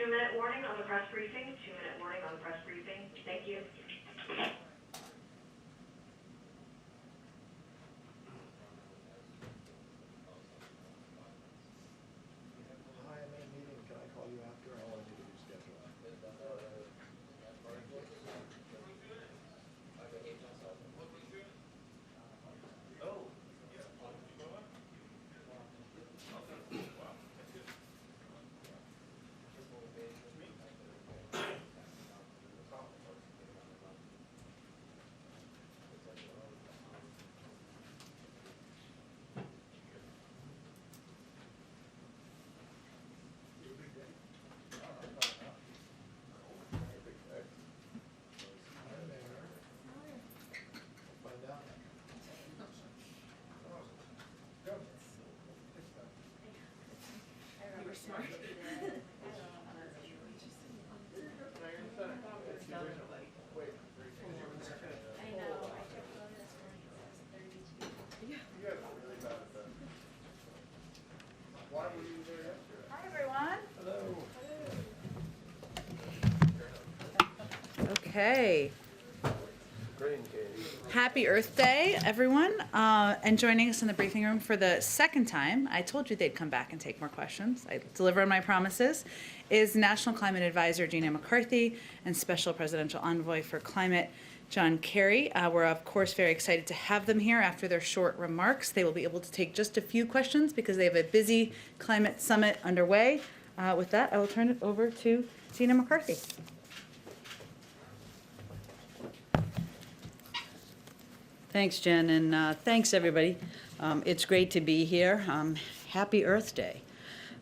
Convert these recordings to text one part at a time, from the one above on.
2-minute warning on the press briefing. 2-minute warning on the press briefing. Thank you. Hi, I'm in a meeting. Can I call you after? I want to do your schedule. Okay. Happy Earth Day, everyone, and joining us in the briefing room for the second time. I told you they'd come back and take more questions. I deliver on my promises. Is National Climate Advisor Gina McCarthy and Special Presidential Envoy for Climate John Kerry. We're of course very excited to have them here. After their short remarks, they will be able to take just a few questions because they have a busy climate summit underway. With that, I will turn it over to Gina McCarthy. Thanks, Jen, and thanks, everybody. It's great to be here. Happy Earth Day.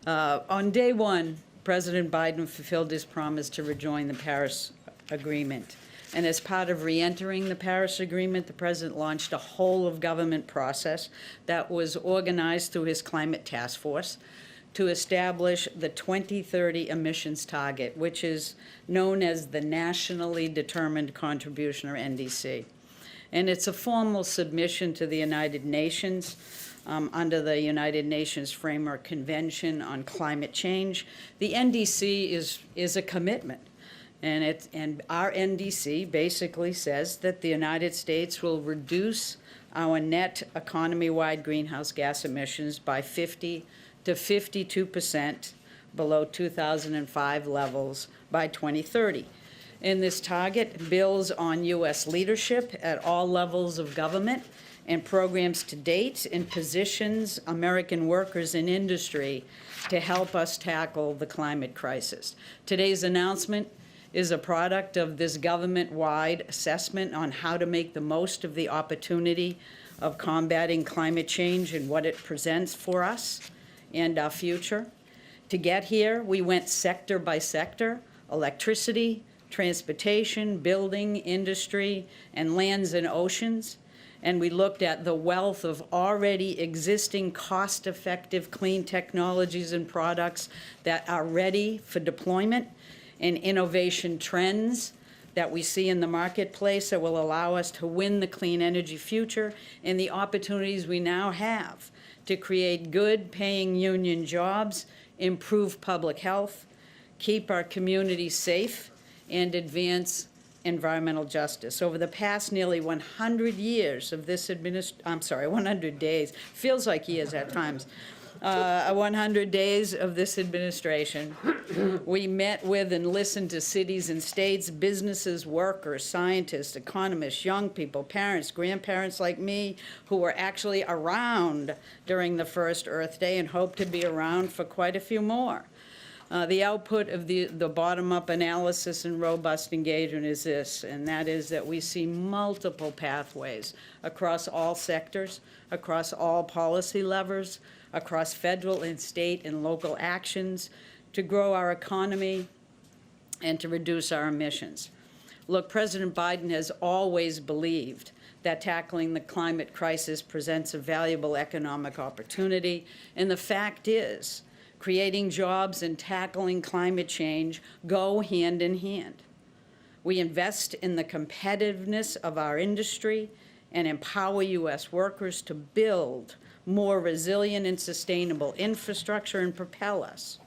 On day one, President Biden fulfilled his promise to rejoin the Paris Agreement. And as part of re-entering the Paris Agreement, the President launched a whole-of-government process that was organized through his Climate Task Force to establish the 2030 emissions target, which is known as the Nationally Determined Contribution, or NDC. And it's a formal submission to the United Nations under the United Nations Framework Convention on Climate Change. The NDC is a commitment. And our NDC basically says that the United States will reduce our net economy-wide greenhouse gas emissions by 50 to 52% below 2005 levels by 2030. And this target builds on U.S. leadership at all levels of government and programs to date and positions American workers in industry to help us tackle the climate crisis. Today's announcement is a product of this government-wide assessment on how to make the most of the opportunity of combating climate change and what it presents for us and our future. To get here, we went sector by sector: electricity, transportation, building, industry, and lands and oceans. And we looked at the wealth of already existing cost-effective clean technologies and products that are ready for deployment, and innovation trends that we see in the marketplace that will allow us to win the clean energy future, and the opportunities we now have to create good paying union jobs, improve public health, keep our communities safe, and advance environmental justice. Over the past nearly 100 years of this 100 days, feels like years at times, 100 days of this administration, we met with and listened to cities and states, businesses, workers, scientists, economists, young people, parents, grandparents like me, who were actually around during the first Earth Day and hope to be around for quite a few more. The output of the bottom-up analysis and robust engagement is this, and that is that we see multiple pathways across all sectors, across all policy levers, across federal and state and local actions to grow our economy and to reduce our emissions. Look, President Biden has always believed that tackling the climate crisis presents a valuable economic opportunity, and the fact is, creating jobs and tackling climate change go hand in hand. We invest in the competitiveness of our industry and empower U.S. workers to build more resilient and sustainable infrastructure and propel us.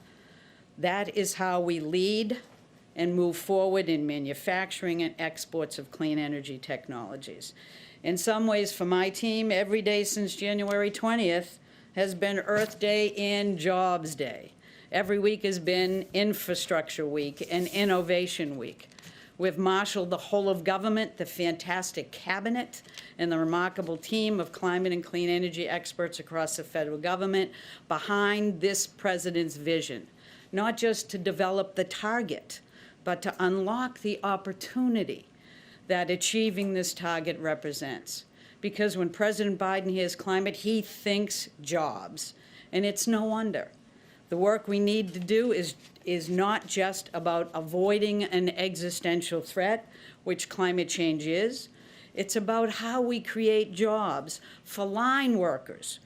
That is how we lead and move forward in manufacturing and exports of clean energy technologies. In some ways, for my team, every day since January 20th has been Earth Day and Jobs Day. Every week has been Infrastructure Week and Innovation Week. We've marshaled the whole of government, the fantastic cabinet, and the remarkable team of climate and clean energy experts across the federal government behind this president's vision, not just to develop the target, but to unlock the opportunity that achieving this target represents. Because when President Biden hears climate, he thinks jobs, and it's no wonder. The work we need to do is not just about avoiding an existential threat, which climate change is. It's about how we create jobs for line workers,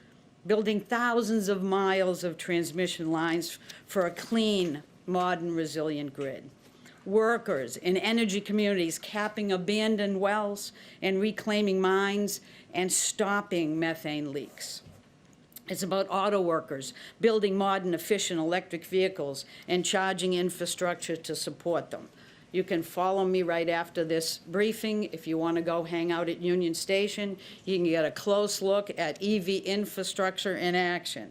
building thousands of miles of transmission lines for a clean, modern, resilient grid. Workers in energy communities capping abandoned wells and reclaiming mines and stopping methane leaks. It's about auto workers building modern, efficient electric vehicles and charging infrastructure to support them. You can follow me right after this briefing. If you want to go hang out at Union Station, you can get a close look at EV infrastructure in action.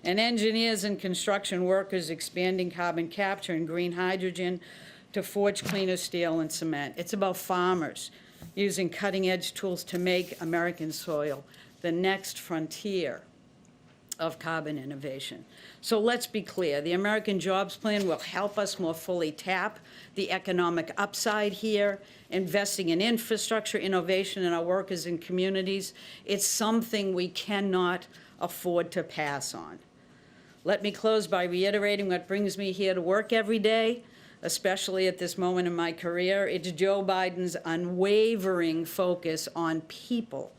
And engineers and construction workers expanding carbon capture and green hydrogen to forge cleaner steel and cement. It's about farmers using cutting-edge tools to make American soil the next frontier of carbon innovation. So let's be clear, the American Jobs Plan will help us more fully tap the economic upside here, investing in infrastructure, innovation in our workers and communities. It's something we cannot afford to pass on. Let me close by reiterating what brings me here to work every day, especially at this moment in my career. It's Joe Biden's unwavering focus on people,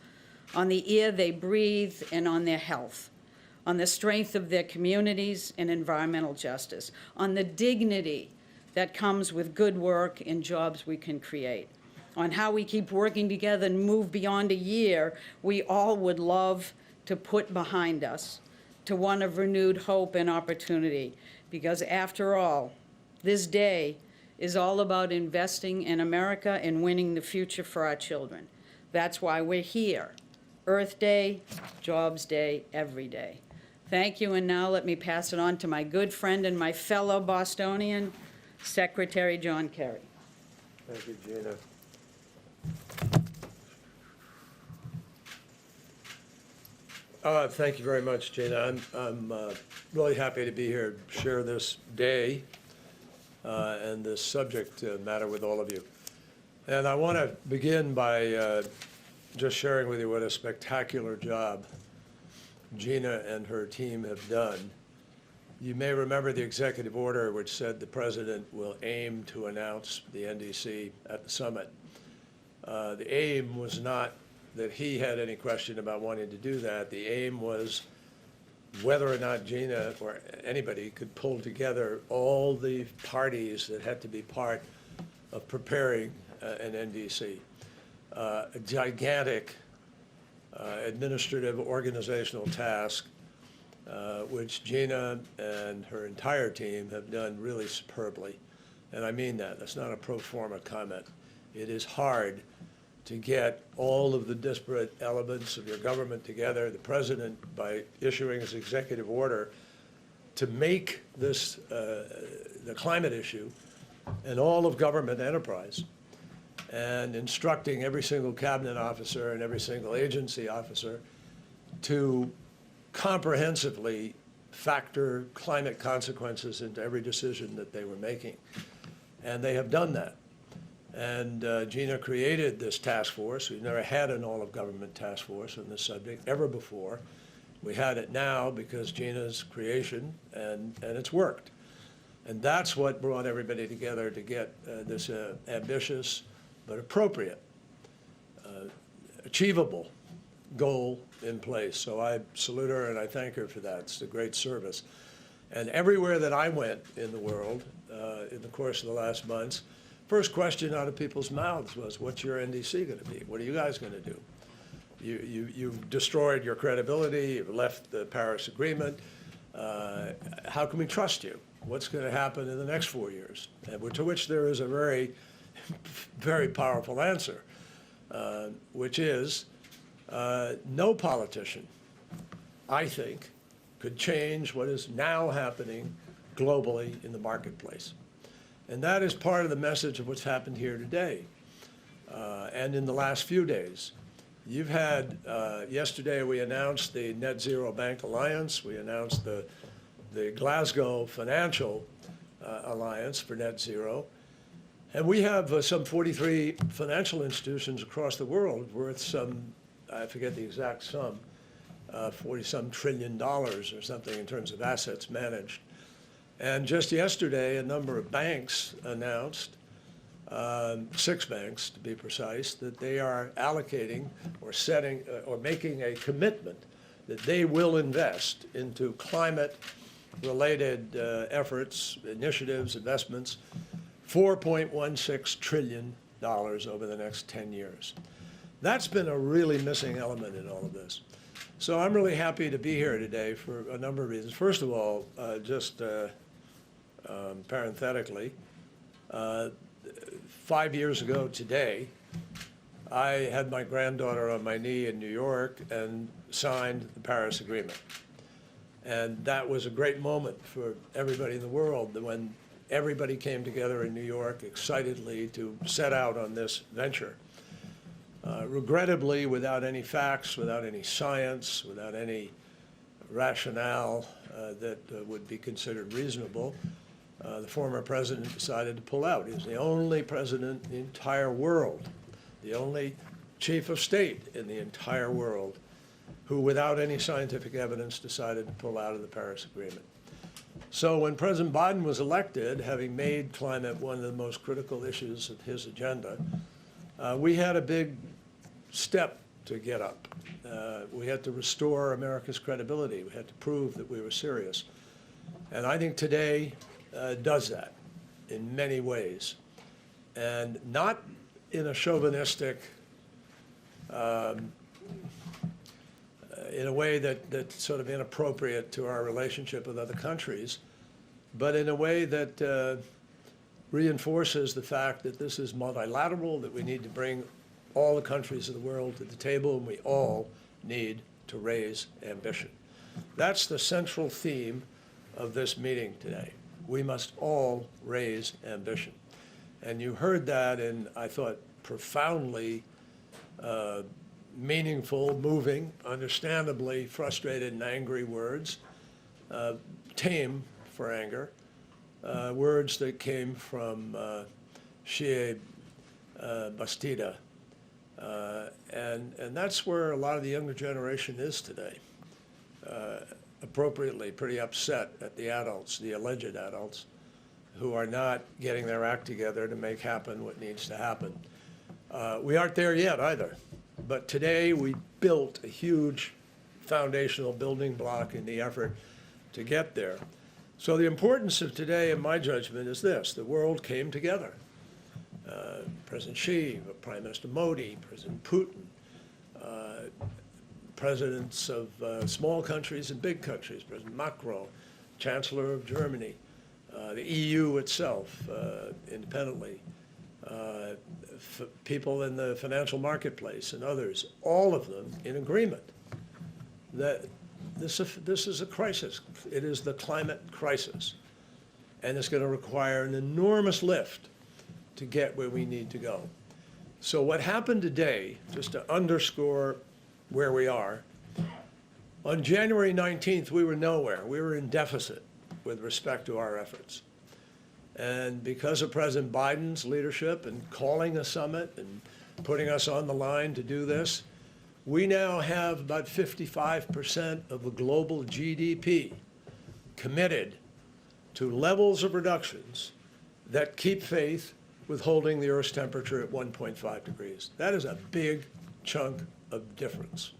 on the air they breathe, and on their health, on the strength of their communities and environmental justice, on the dignity that comes with good work and jobs we can create, on how we keep working together and move beyond a year we all would love to put behind us, to one of renewed hope and opportunity. Because after all, this day is all about investing in America and winning the future for our children. That's why we're here. Earth Day, Jobs Day, every day. Thank you, and now let me pass it on to my good friend and my fellow Bostonian, Secretary John Kerry. Thank you, Gina. Thank you very much, Gina. I'm really happy to be here to share this day and this subject matter with all of you. And I want to begin by just sharing with you what a spectacular job Gina and her team have done. You may remember the executive order which said the president will aim to announce the NDC at the summit. The aim was not that he had any question about wanting to do that. The aim was whether or not Gina or anybody could pull together all the parties that had to be part of preparing an NDC. A gigantic administrative organizational task, which Gina and her entire team have done really superbly. And I mean that. That's not a pro forma comment. It is hard to get all of the disparate elements of your government together. The president, by issuing his executive order to make this the climate issue an all of government enterprise, and instructing every single cabinet officer and every single agency officer to comprehensively factor climate consequences into every decision that they were making. And they have done that. And Gina created this task force. We've never had an all-of-government task force on this subject ever before. We had it now because Gina's creation, and it's worked. And that's what brought everybody together to get this ambitious but appropriate, achievable goal in place. So I salute her and I thank her for that. It's a great service. And everywhere that I went in the world in the course of the last months, first question out of people's mouths was, what's your NDC going to be? What are you guys going to do? You've destroyed your credibility. You've left the Paris Agreement. How can we trust you? what's going to happen in the next 4 years, and to which there is a very, very powerful answer, which is no politician, I think, could change what is now happening globally in the marketplace. And that is part of the message of what's happened here today and in the last few days. You've had, yesterday we announced the Net Zero Bank Alliance. We announced the Glasgow Financial Alliance for Net Zero. And we have some 43 financial institutions across the world worth some, I forget the exact sum, 40-some trillion dollars or something in terms of assets managed. And just yesterday, a number of banks announced, 6 banks to be precise, that they are allocating or setting or making a commitment that they will invest into climate-related efforts, initiatives, investments, $4.16 trillion over the next 10 years. That's been a really missing element in all of this. So I'm really happy to be here today for a number of reasons. First of all, just parenthetically, 5 years ago today, I had my granddaughter on my knee in New York and signed the Paris Agreement. And that was a great moment for everybody in the world when everybody came together in New York excitedly to set out on this venture. Regrettably, without any facts, without any science, without any rationale that would be considered reasonable, the former president decided to pull out. He was the only president in the entire world, the only chief of state in the entire world who, without any scientific evidence, decided to pull out of the Paris Agreement. So when President Biden was elected, having made climate one of the most critical issues of his agenda, we had a big step to get up. We had to restore America's credibility. We had to prove that we were serious. And I think today does that in many ways. And not in a chauvinistic, in a way that's sort of inappropriate to our relationship with other countries, but in a way that reinforces the fact that this is multilateral, that we need to bring all the countries of the world to the table, and we all need to raise ambition. That's the central theme of this meeting today. We must all raise ambition. And you heard that in, I thought, profoundly meaningful, moving, understandably frustrated and angry words, tame for anger, words that came from Shea Bastida. And that's where a lot of the younger generation is today, appropriately pretty upset at the adults, the alleged adults, who are not getting their act together to make happen what needs to happen. We aren't there yet either, but today we built a huge foundational building block in the effort to get there. So the importance of today, in my judgment, is this: the world came together. President Xi, Prime Minister Modi, President Putin, presidents of small countries and big countries, President Macron, Chancellor of Germany, the EU itself, independently, people in the financial marketplace and others, all of them in agreement that this is a crisis. It is the climate crisis, and it's going to require an enormous lift to get where we need to go. So what happened today, just to underscore where we are, on January 19th, we were nowhere. We were in deficit with respect to our efforts. And because of President Biden's leadership and calling a summit and putting us on the line to do this, we now have about 55% of the global GDP committed to levels of reductions that keep faith with holding the Earth's temperature at 1.5 degrees. That is a big chunk of difference.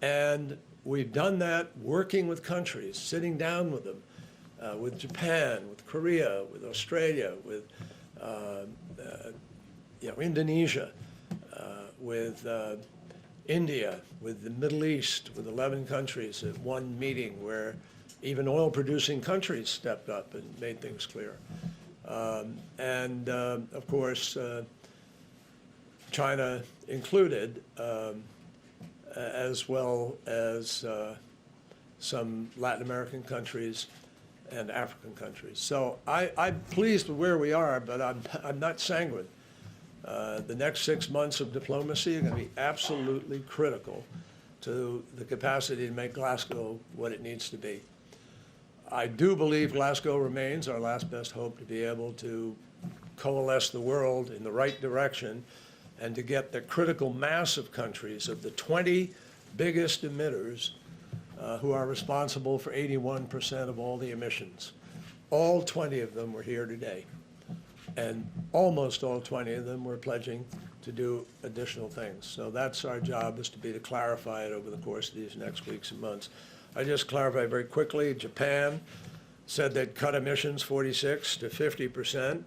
And we've done that working with countries, sitting down with them, with Japan, with Korea, with Australia, with Indonesia, with India, with the Middle East, with 11 countries at one meeting where Even oil-producing countries stepped up and made things clear. Of course, China included, as well as some Latin American countries and African countries. So I'm pleased with where we are, but I'm not sanguine. The next 6 months of diplomacy are going to be absolutely critical to the capacity to make Glasgow what it needs to be. I do believe Glasgow remains our last best hope to be able to coalesce the world in the right direction and to get the critical mass of countries, of the 20 biggest emitters who are responsible for 81% of all the emissions. All 20 of them were here today. And almost all 20 of them were pledging to do additional things. So that's our job, is to be to clarify it over the course of these next weeks and months. I just clarify very quickly, Japan said they'd cut emissions 46 to 50%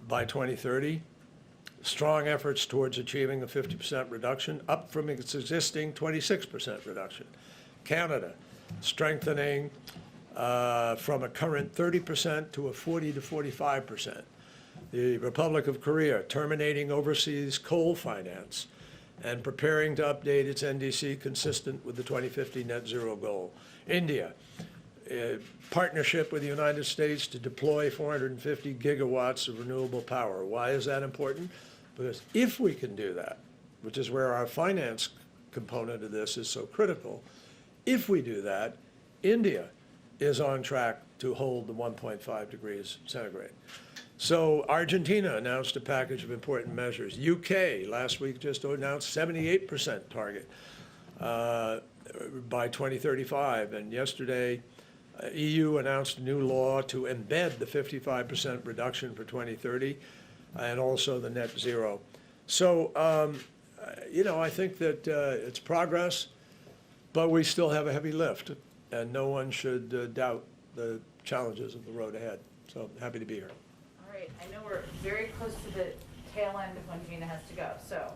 by 2030. Strong efforts towards achieving a 50% reduction, up from its existing 26% reduction. Canada strengthening from a current 30% to a 40 to 45%. The Republic of Korea terminating overseas coal finance and preparing to update its NDC consistent with the 2050 net zero goal. India, partnership with the United States to deploy 450 gigawatts of renewable power. Why is that important? Because if we can do that, which is where our finance component of this is so critical, if we do that, India is on track to hold the 1.5 degrees centigrade. So Argentina announced a package of important measures. UK last week just announced 78% target by 2035. And yesterday, EU announced a new law to embed the 55% reduction for 2030 and also the net zero. So, I think that it's progress, but we still have a heavy lift, and no one should doubt the challenges of the road ahead. So happy to be here. All right, I know we're very close to the tail end of when Gina has to go, so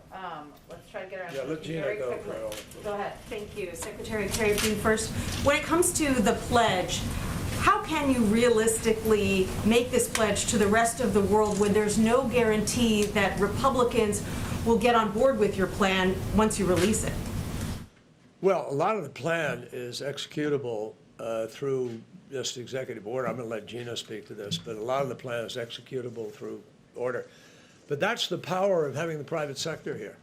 let's try to get around. Yeah, let Gina very go quickly. for all. Go ahead. Thank you. Secretary Kerry Bean first. When it comes to the pledge, how can you realistically make this pledge to the rest of the world when there's no guarantee that Republicans will get on board with your plan once you release it? Well, a lot of the plan is executable through just executive order. I'm going to let Gina speak to this, but a lot of the plan is executable through order. But that's the power of having the private sector here.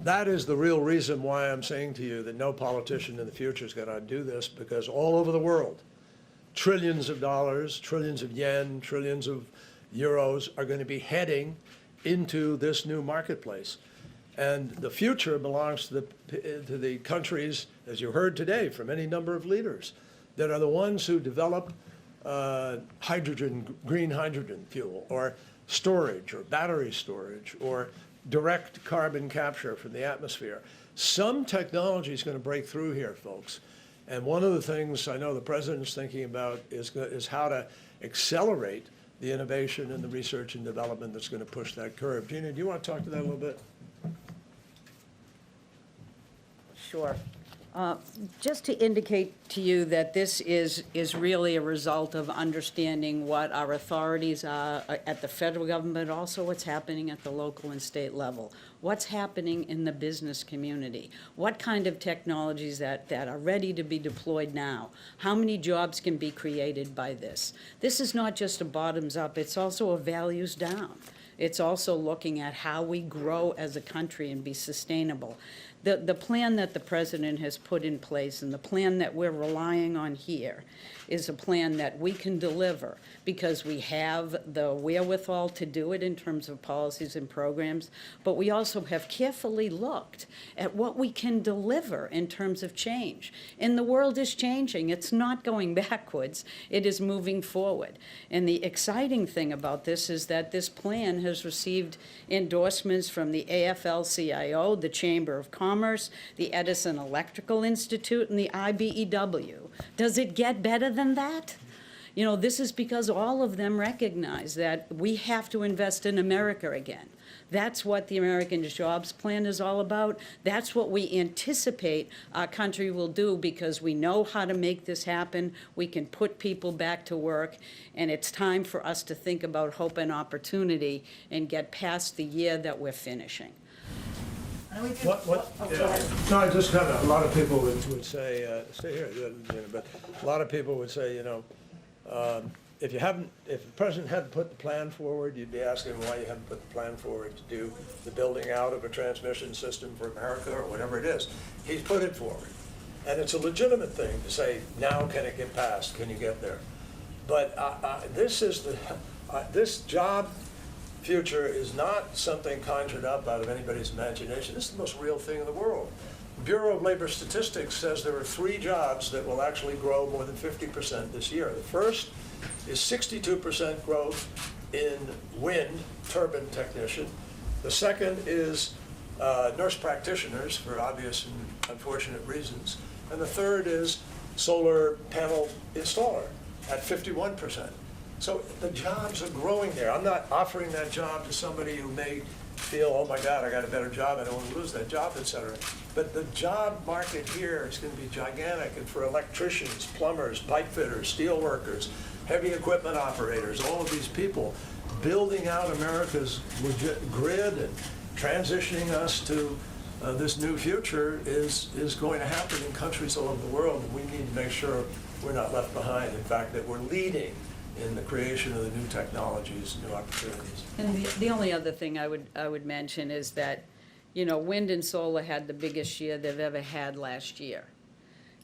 That is the real reason why I'm saying to you that no politician in the future is going to do this, because all over the world, trillions of dollars, trillions of yen, trillions of euros are going to be heading into this new marketplace. And the future belongs to the countries, as you heard today from any number of leaders, that are the ones who develop hydrogen, green hydrogen fuel, or storage, or battery storage, or direct carbon capture from the atmosphere. Some technology is going to break through here, folks. And one of the things I know the president's thinking about is how to accelerate the innovation and the research and development that's going to push that curve. Gina, do you want to talk to that a little bit? Sure. Just to indicate to you that this is really a result of understanding what our authorities are at the federal government, but also what's happening at the local and state level. What's happening in the business community? What kind of technologies that are ready to be deployed now? How many jobs can be created by this? This is not just a bottoms up, it's also a values down. It's also looking at how we grow as a country and be sustainable. The plan that the president has put in place and the plan that we're relying on here is a plan that we can deliver because we have the wherewithal to do it in terms of policies and programs, but we also have carefully looked at what we can deliver in terms of change. And the world is changing. It's not going backwards. It is moving forward. And the exciting thing about this is that this plan has received endorsements from the AFL-CIO, the Chamber of Commerce, the Edison Electrical Institute, and the IBEW. Does it get better than that? You know, this is because all of them recognize that we have to invest in America again. That's what the American Jobs Plan is all about. That's what we anticipate our country will do, because we know how to make this happen. We can put people back to work, and it's time for us to think about hope and opportunity and get past the year that we're finishing. No, I just kind of, a lot of people would say, stay here, but a lot of people would say, you know, if the president hadn't put the plan forward, you'd be asking why you haven't put the plan forward to do the building out of a transmission system for America or whatever it is. He's put it forward. And it's a legitimate thing to say, now can it get passed? Can you get there? But this job future is not something conjured up out of anybody's imagination. This is the most real thing in the world. The Bureau of Labor Statistics says there are 3 jobs that will actually grow more than 50% this year. The first is 62% growth in wind turbine technician. The second is nurse practitioners, for obvious and unfortunate reasons. And the third is solar panel installer at 51%. So the jobs are growing there. I'm not offering that job to somebody who may feel, oh my God, I got a better job, I don't want to lose that job, et cetera. But the job market here is going to be gigantic, and for electricians, plumbers, pipe fitters, steel workers, heavy equipment operators, all of these people, building out America's grid and transitioning us to this new future is going to happen in countries all over the world, and we need to make sure we're not left behind. In fact, that we're leading in the creation of the new technologies, new opportunities. And the only other thing I would mention is that, you know, wind and solar had the biggest year they've ever had last year.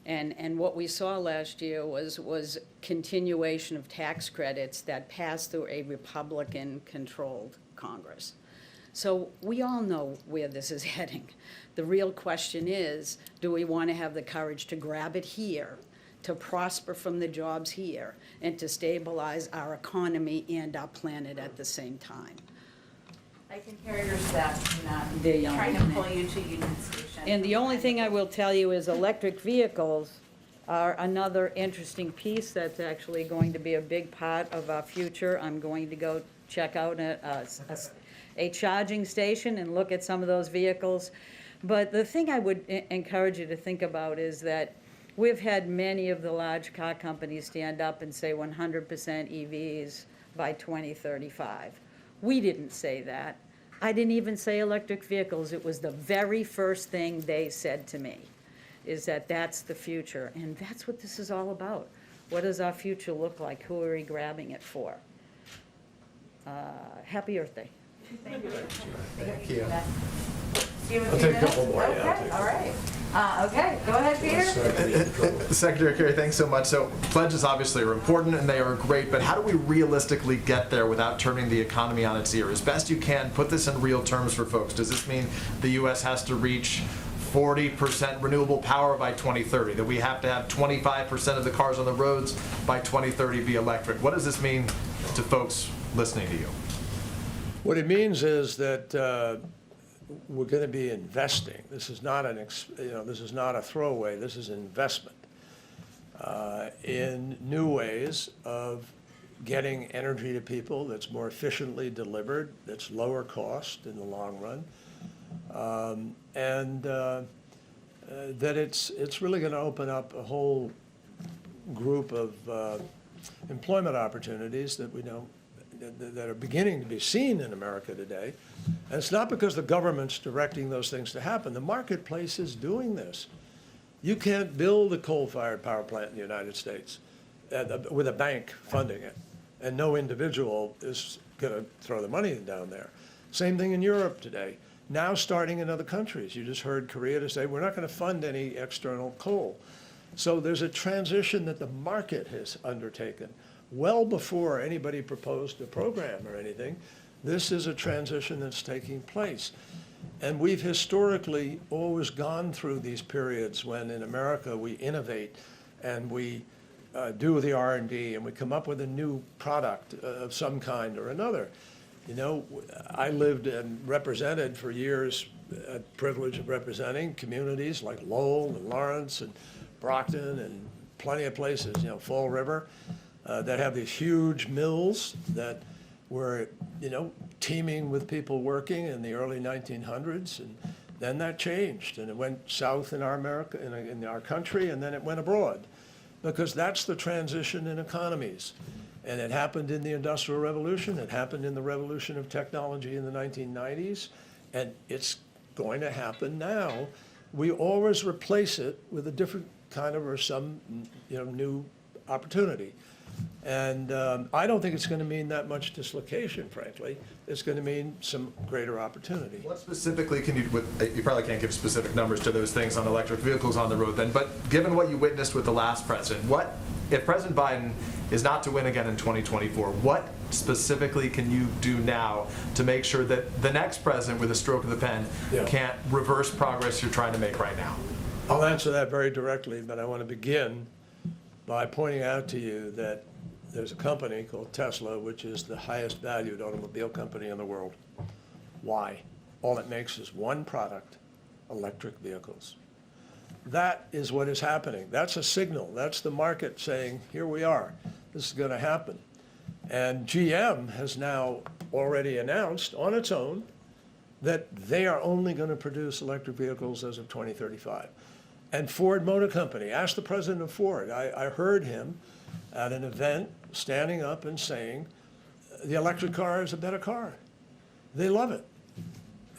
And what we saw last year was continuation of tax credits that passed through a Republican-controlled Congress. So we all know where this is heading. The real question is, do we want to have the courage to grab it here, to prosper from the jobs here, and to stabilize our economy and our planet at the same time? I can hear your staff not They're yelling trying at to me. pull you to Union Station. And the only thing I will tell you is electric vehicles are another interesting piece that's actually going to be a big part of our future. I'm going to go check out a charging station and look at some of those vehicles. But the thing I would encourage you to think about is that we've had many of the large car companies stand up and say 100% EVs by 2035. We didn't say that. I didn't even say electric vehicles. It was the very first thing they said to me, is that that's the future. And that's what this is all about. What does our future look like? Who are we grabbing it for? Happy Earth Day. Thank you. Thank you. Do you have I'll a few take a couple minutes? more, yeah, I'll Okay, take all right. Okay, go ahead, Peter. Secretary Kerry, thanks so much. So pledges obviously are important and they are great, but how do we realistically get there without turning the economy on its ear? As best you can, put this in real terms for folks. Does this mean the U.S. has to reach 40% renewable power by 2030, that we have to have 25% of the cars on the roads by 2030 be electric? What does this mean to folks listening to you? What it means is that we're going to be investing. This is not this is not a throwaway. This is investment in new ways of getting energy to people that's more efficiently delivered, that's lower cost in the long run, and that it's really going to open up a whole group of employment opportunities that we know that are beginning to be seen in America today. And it's not because the government's directing those things to happen. The marketplace is doing this. You can't build a coal-fired power plant in the United States with a bank funding it, and no individual is going to throw the money down there. Same thing in Europe today. Now starting in other countries. You just heard Korea to say, we're not going to fund any external coal. So there's a transition that the market has undertaken. Well before anybody proposed a program or anything, this is a transition that's taking place. And we've historically always gone through these periods when in America we innovate and we do the R&D and we come up with a new product of some kind or another. You know, I lived and represented for years, a privilege of representing communities like Lowell and Lawrence and Brockton and plenty of places, you know, Fall River. that have these huge mills that were, teeming with people working in the early 1900s, and then that changed, and it went south in in our country, and then it went abroad, because that's the transition in economies. And it happened in the Industrial Revolution, it happened in the revolution of technology in the 1990s, and it's going to happen now. We always replace it with a different kind of, or some, new opportunity. And I don't think it's going to mean that much dislocation, frankly. It's going to mean some greater opportunity. What specifically can you probably can't give specific numbers to those things on electric vehicles on the road then, but given what you witnessed with the last president, what, if President Biden is not to win again in 2024, what specifically can you do now to make sure that the next president with a stroke of the pen can't reverse progress you're trying to make right now? I'll answer that very directly, but I want to begin by pointing out to you that there's a company called Tesla, which is the highest valued automobile company in the world. Why? All it makes is one product, electric vehicles. That is what is happening. That's a signal. That's the market saying, here we are. This is going to happen. And GM has now already announced on its own that they are only going to produce electric vehicles as of 2035. And Ford Motor Company, ask the president of Ford. I heard him at an event standing up and saying, the electric car is a better car. They love it.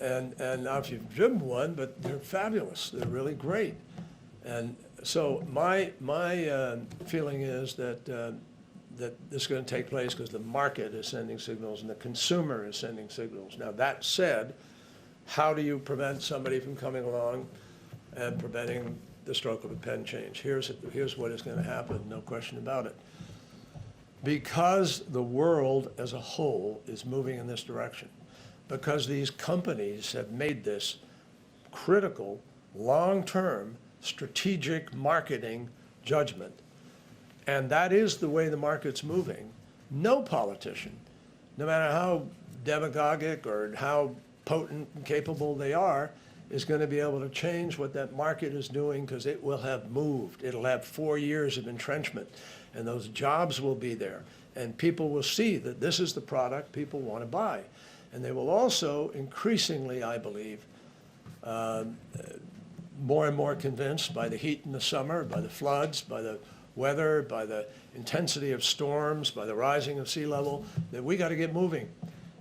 And now if you've driven one, but they're fabulous. They're really great. And so my feeling is that this is going to take place because the market is sending signals and the consumer is sending signals. Now, that said, how do you prevent somebody from coming along and preventing the stroke of a pen change? Here's what is going to happen, no question about it. Because the world as a whole is moving in this direction, because these companies have made this critical, long-term, strategic marketing judgment, and that is the way the market's moving, no politician, no matter how demagogic or how potent and capable they are, is going to be able to change what that market is doing, because it will have moved. It'll have 4 years of entrenchment, and those jobs will be there. And people will see that this is the product people want to buy. And they will also increasingly, I believe, more and more convinced by the heat in the summer, by the floods, by the weather, by the intensity of storms, by the rising of sea level, that we got to get moving.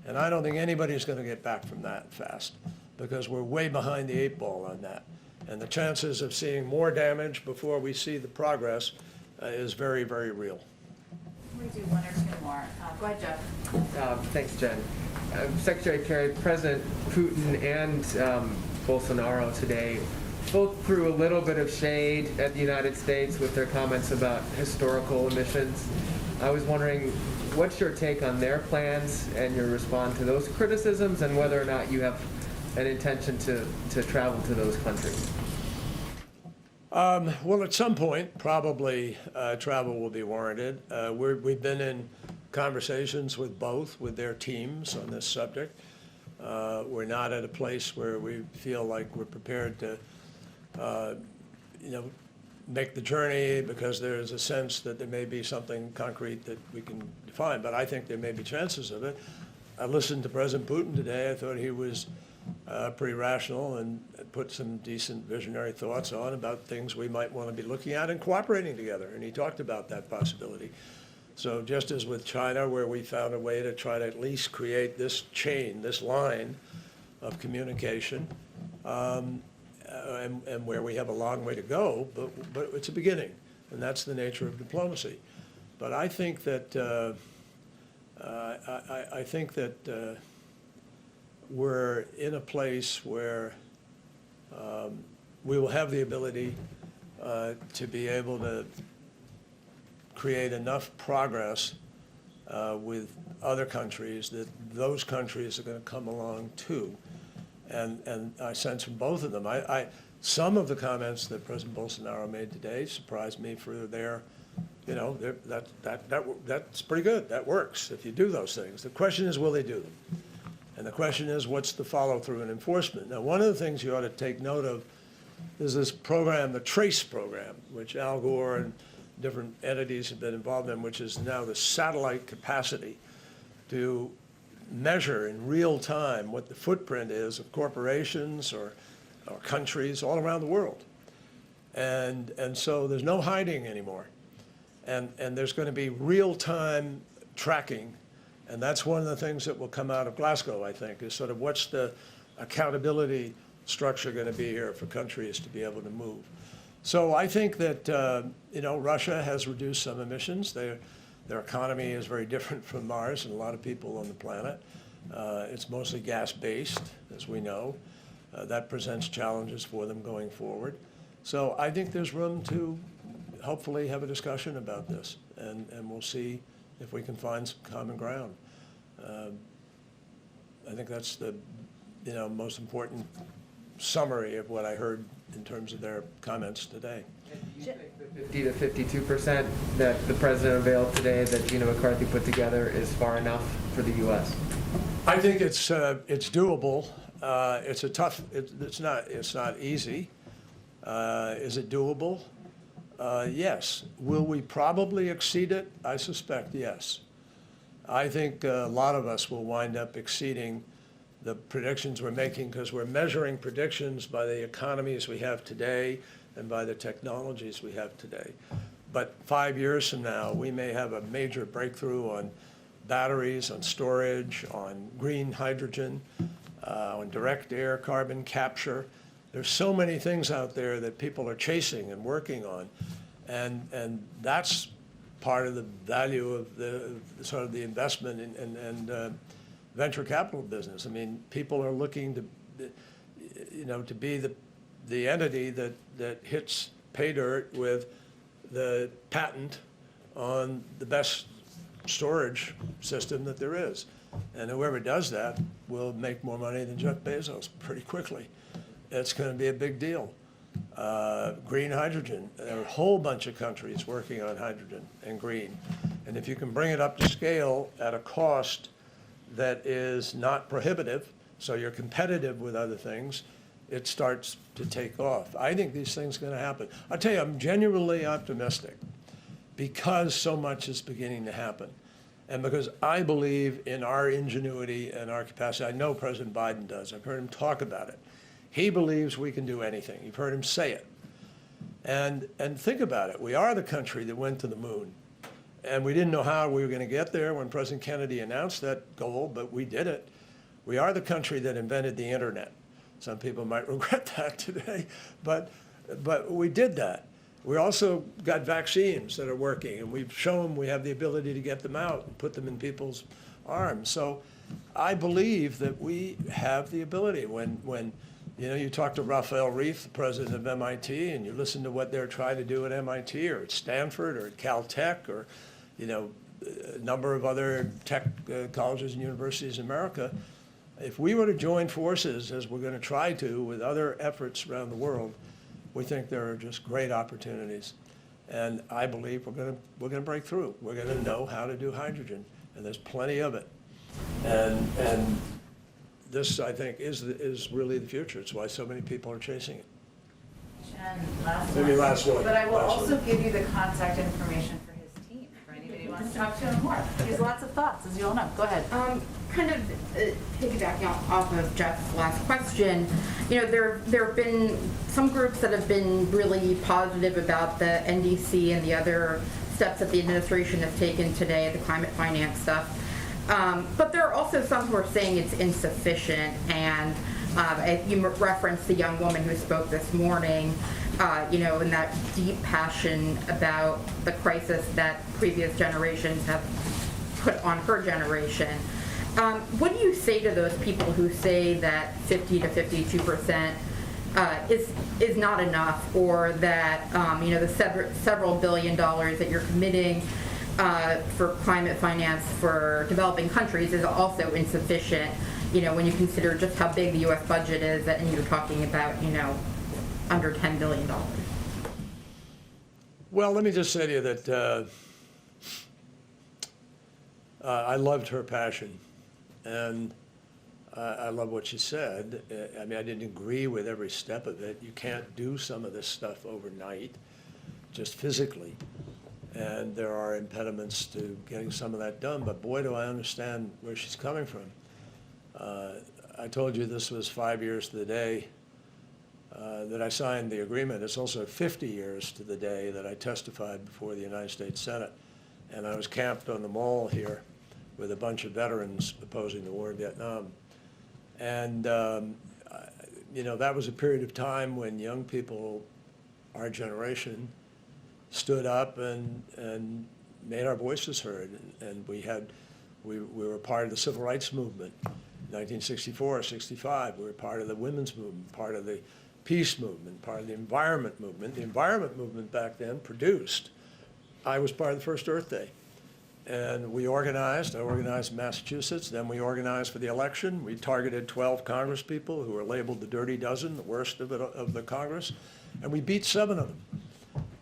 And I don't think anybody's going to get back from that fast, because we're way behind the 8 ball on that. And the chances of seeing more damage before we see the progress is very, very real. We do one or two more. Go ahead, Jeff. Thanks, Jen. Secretary Kerry, President Putin and Bolsonaro today both threw a little bit of shade at the United States with their comments about historical emissions. I was wondering, what's your take on their plans and your response to those criticisms, and whether or not you have an intention to travel to those countries? Well, at some point, probably travel will be warranted. We've been in conversations with both, with their teams on this subject. We're not at a place where we feel like we're prepared to, make the journey, because there's a sense that there may be something concrete that we can define. But I think there may be chances of it. I listened to President Putin today. I thought he was pretty rational and put some decent visionary thoughts on about things we might want to be looking at and cooperating together. And he talked about that possibility. So just as with China, where we found a way to try to at least create this chain, this line of communication, and where we have a long way to go, but it's a beginning, and that's the nature of diplomacy. But I think that we're in a place where we will have the ability to be able to create enough progress with other countries that those countries are going to come along too. And I sense from both of them, some of the comments that President Bolsonaro made today surprised me for their, that's pretty good. That works if you do those things. The question is, will they do them? And the question is, what's the follow-through and enforcement? Now, one of the things you ought to take note of is this program, the TRACE program, which Al Gore and different entities have been involved in, which is now the satellite capacity to measure in real time what the footprint is of corporations or countries all around the world. And so there's no hiding anymore. And there's going to be real-time tracking. And that's one of the things that will come out of Glasgow, I think, is sort of what's the accountability structure going to be here for countries to be able to move. So I think that, Russia has reduced some emissions. Their economy is very different from ours and a lot of people on the planet. It's mostly gas-based, as we know. That presents challenges for them going forward. So I think there's room to hopefully have a discussion about this, and we'll see if we can find some common ground. I think that's the most important summary of what I heard in terms of their comments today. Do you think the 50 to 52% that the president unveiled today that Gina McCarthy put together is far enough for the U.S.? I think it's doable. It's a tough. It's not easy. Is it doable? Yes. Will we probably exceed it? I suspect yes. I think a lot of us will wind up exceeding the predictions we're making because we're measuring predictions by the economies we have today and by the technologies we have today. But 5 years from now, we may have a major breakthrough on batteries, on storage, on green hydrogen, on direct air carbon capture. There's so many things out there that people are chasing and working on. And that's part of the value of the sort of the investment and venture capital business. I mean, people are looking to be the entity that hits pay dirt with the patent on the best storage system that there is. And whoever does that will make more money than Jeff Bezos pretty quickly. It's going to be a big deal. Green hydrogen, there are a whole bunch of countries working on hydrogen and green. And if you can bring it up to scale at a cost that is not prohibitive, so you're competitive with other things, it starts to take off. I think these things are going to happen. I'll tell you, I'm genuinely optimistic because so much is beginning to happen. And because I believe in our ingenuity and our capacity. I know President Biden does. I've heard him talk about it. He believes we can do anything. You've heard him say it. And think about it. We are the country that went to the moon. And we didn't know how we were going to get there when President Kennedy announced that goal, but we did it. We are the country that invented the internet. Some people might regret that today, but we did that. We also got vaccines that are working, and we've shown we have the ability to get them out and put them in people's arms. So I believe that we have the ability. When you talk to Raphael Reif, the president of MIT, and you listen to what they're trying to do at MIT or at Stanford or at Caltech or a number of other tech colleges and universities in America, if we were to join forces, as we're going to try to with other efforts around the world, we think there are just great opportunities. And I believe we're going to break through. We're going to know how to do hydrogen, and there's plenty of it. And this, I think, is really the future. It's why so many people are chasing it. Jen, last Maybe one. last one. But I will Last also one. give you the contact information for his team, for anybody who wants to talk to him more. He has lots of thoughts, as you all know. Go ahead. Kind of piggybacking off of Jeff's last question, there have been some groups that have been really positive about the NDC and the other steps that the administration has taken today, the climate finance stuff. But there are also some who are saying it's insufficient, and you referenced the young woman who spoke this morning, in that deep passion about the crisis that previous generations have put on her generation. What do you say to those people who say that 50 to 52% is not enough, or that the several billion dollars that you're committing for climate finance for developing countries is also insufficient, when you consider just how big the U.S. budget is, and you're talking about, under $10 billion? Well, let me just say to you that I loved her passion, and I love what she said. I mean, I didn't agree with every step of it. You can't do some of this stuff overnight, just physically. and there are impediments to getting some of that done, but boy, do I understand where she's coming from. I told you this was 5 years to the day that I signed the agreement. It's also 50 years to the day that I testified before the United States Senate. And I was camped on the mall here with a bunch of veterans opposing the war in Vietnam. And, you know, that was a period of time when young people, our generation, stood up and made our voices heard. And we were part of the civil rights movement. 1964, 65, we were part of the women's movement, part of the peace movement, part of the environment movement. The environment movement back then produced, I was part of the first Earth Day. And we organized, I organized in Massachusetts, then we organized for the election. We targeted 12 Congress people who were labeled the Dirty Dozen, the worst of the Congress, and we beat 7 of them.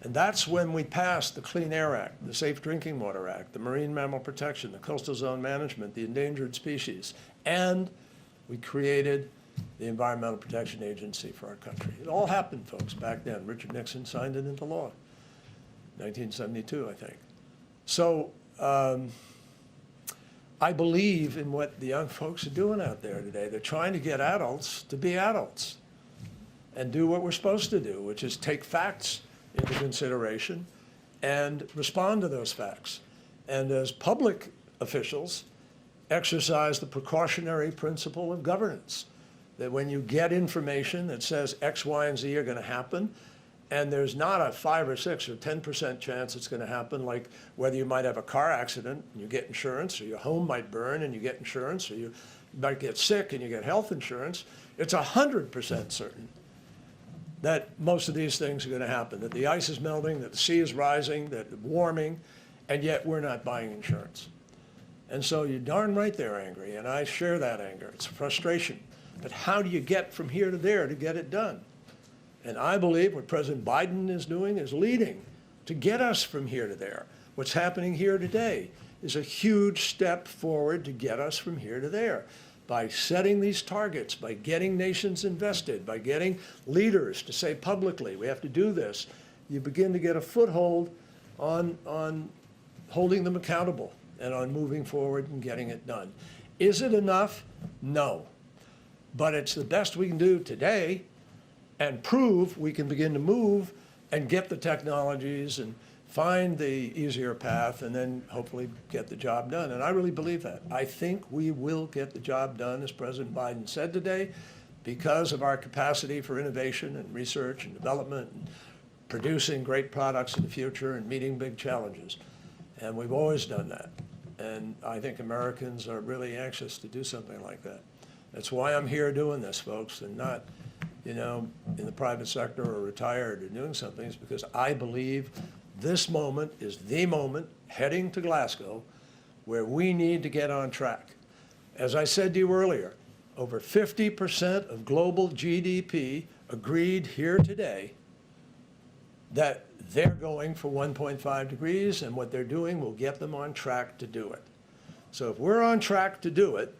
And that's when we passed the Clean Air Act, the Safe Drinking Water Act, the Marine Mammal Protection, the Coastal Zone Management, the Endangered Species, and we created the Environmental Protection Agency for our country. It all happened, folks, back then. Richard Nixon signed it into law, 1972, I think. So I believe in what the young folks are doing out there today. They're trying to get adults to be adults and do what we're supposed to do, which is take facts into consideration and respond to those facts. And as public officials, exercise the precautionary principle of governance, that when you get information that says X, Y, and Z are going to happen, and there's not a 5 or 6 or 10% chance it's going to happen, like whether you might have a car accident and you get insurance, or your home might burn and you get insurance, or you might get sick and you get health insurance. It's 100% certain that most of these things are going to happen, that the ice is melting, that the sea is rising, that it's warming, and yet we're not buying insurance. And so you're darn right they're angry, and I share that anger. It's frustration. But how do you get from here to there to get it done? And I believe what President Biden is doing is leading to get us from here to there. What's happening here today is a huge step forward to get us from here to there. By setting these targets, by getting nations invested, by getting leaders to say publicly, we have to do this, you begin to get a foothold on holding them accountable and on moving forward and getting it done. Is it enough? No. But it's the best we can do today and prove we can begin to move and get the technologies and find the easier path and then hopefully get the job done. And I really believe that. I think we will get the job done, as President Biden said today, because of our capacity for innovation and research and development and producing great products in the future and meeting big challenges. And we've always done that. And I think Americans are really anxious to do something like that. That's why I'm here doing this, folks, and not, you know, in the private sector or retired or doing something. It's because I believe this moment is the moment heading to Glasgow where we need to get on track. As I said to you earlier, over 50% of global GDP agreed here today that they're going for 1.5 degrees, and what they're doing will get them on track to do it. So if we're on track to do it,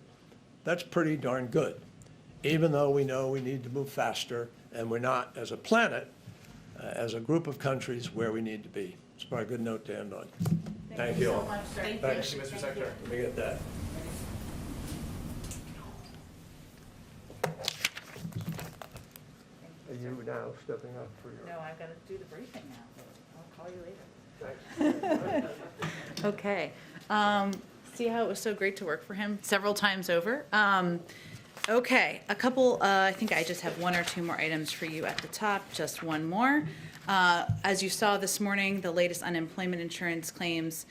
that's pretty darn good, even though we know we need to move faster, and we're not, as a planet, as a group of countries, where we need to be. It's probably a good note to end on. Thank you all. Thank you, Mr. Secretary. Let me get that. Are you now stepping up for your... No, I've got to do the briefing now. I'll call you later. Thanks. Okay. See how it was so great to work for him several times over? Okay, a couple, I think I just have 1 or 2 more items for you at the top, just one more. As you saw this morning, the latest unemployment insurance claims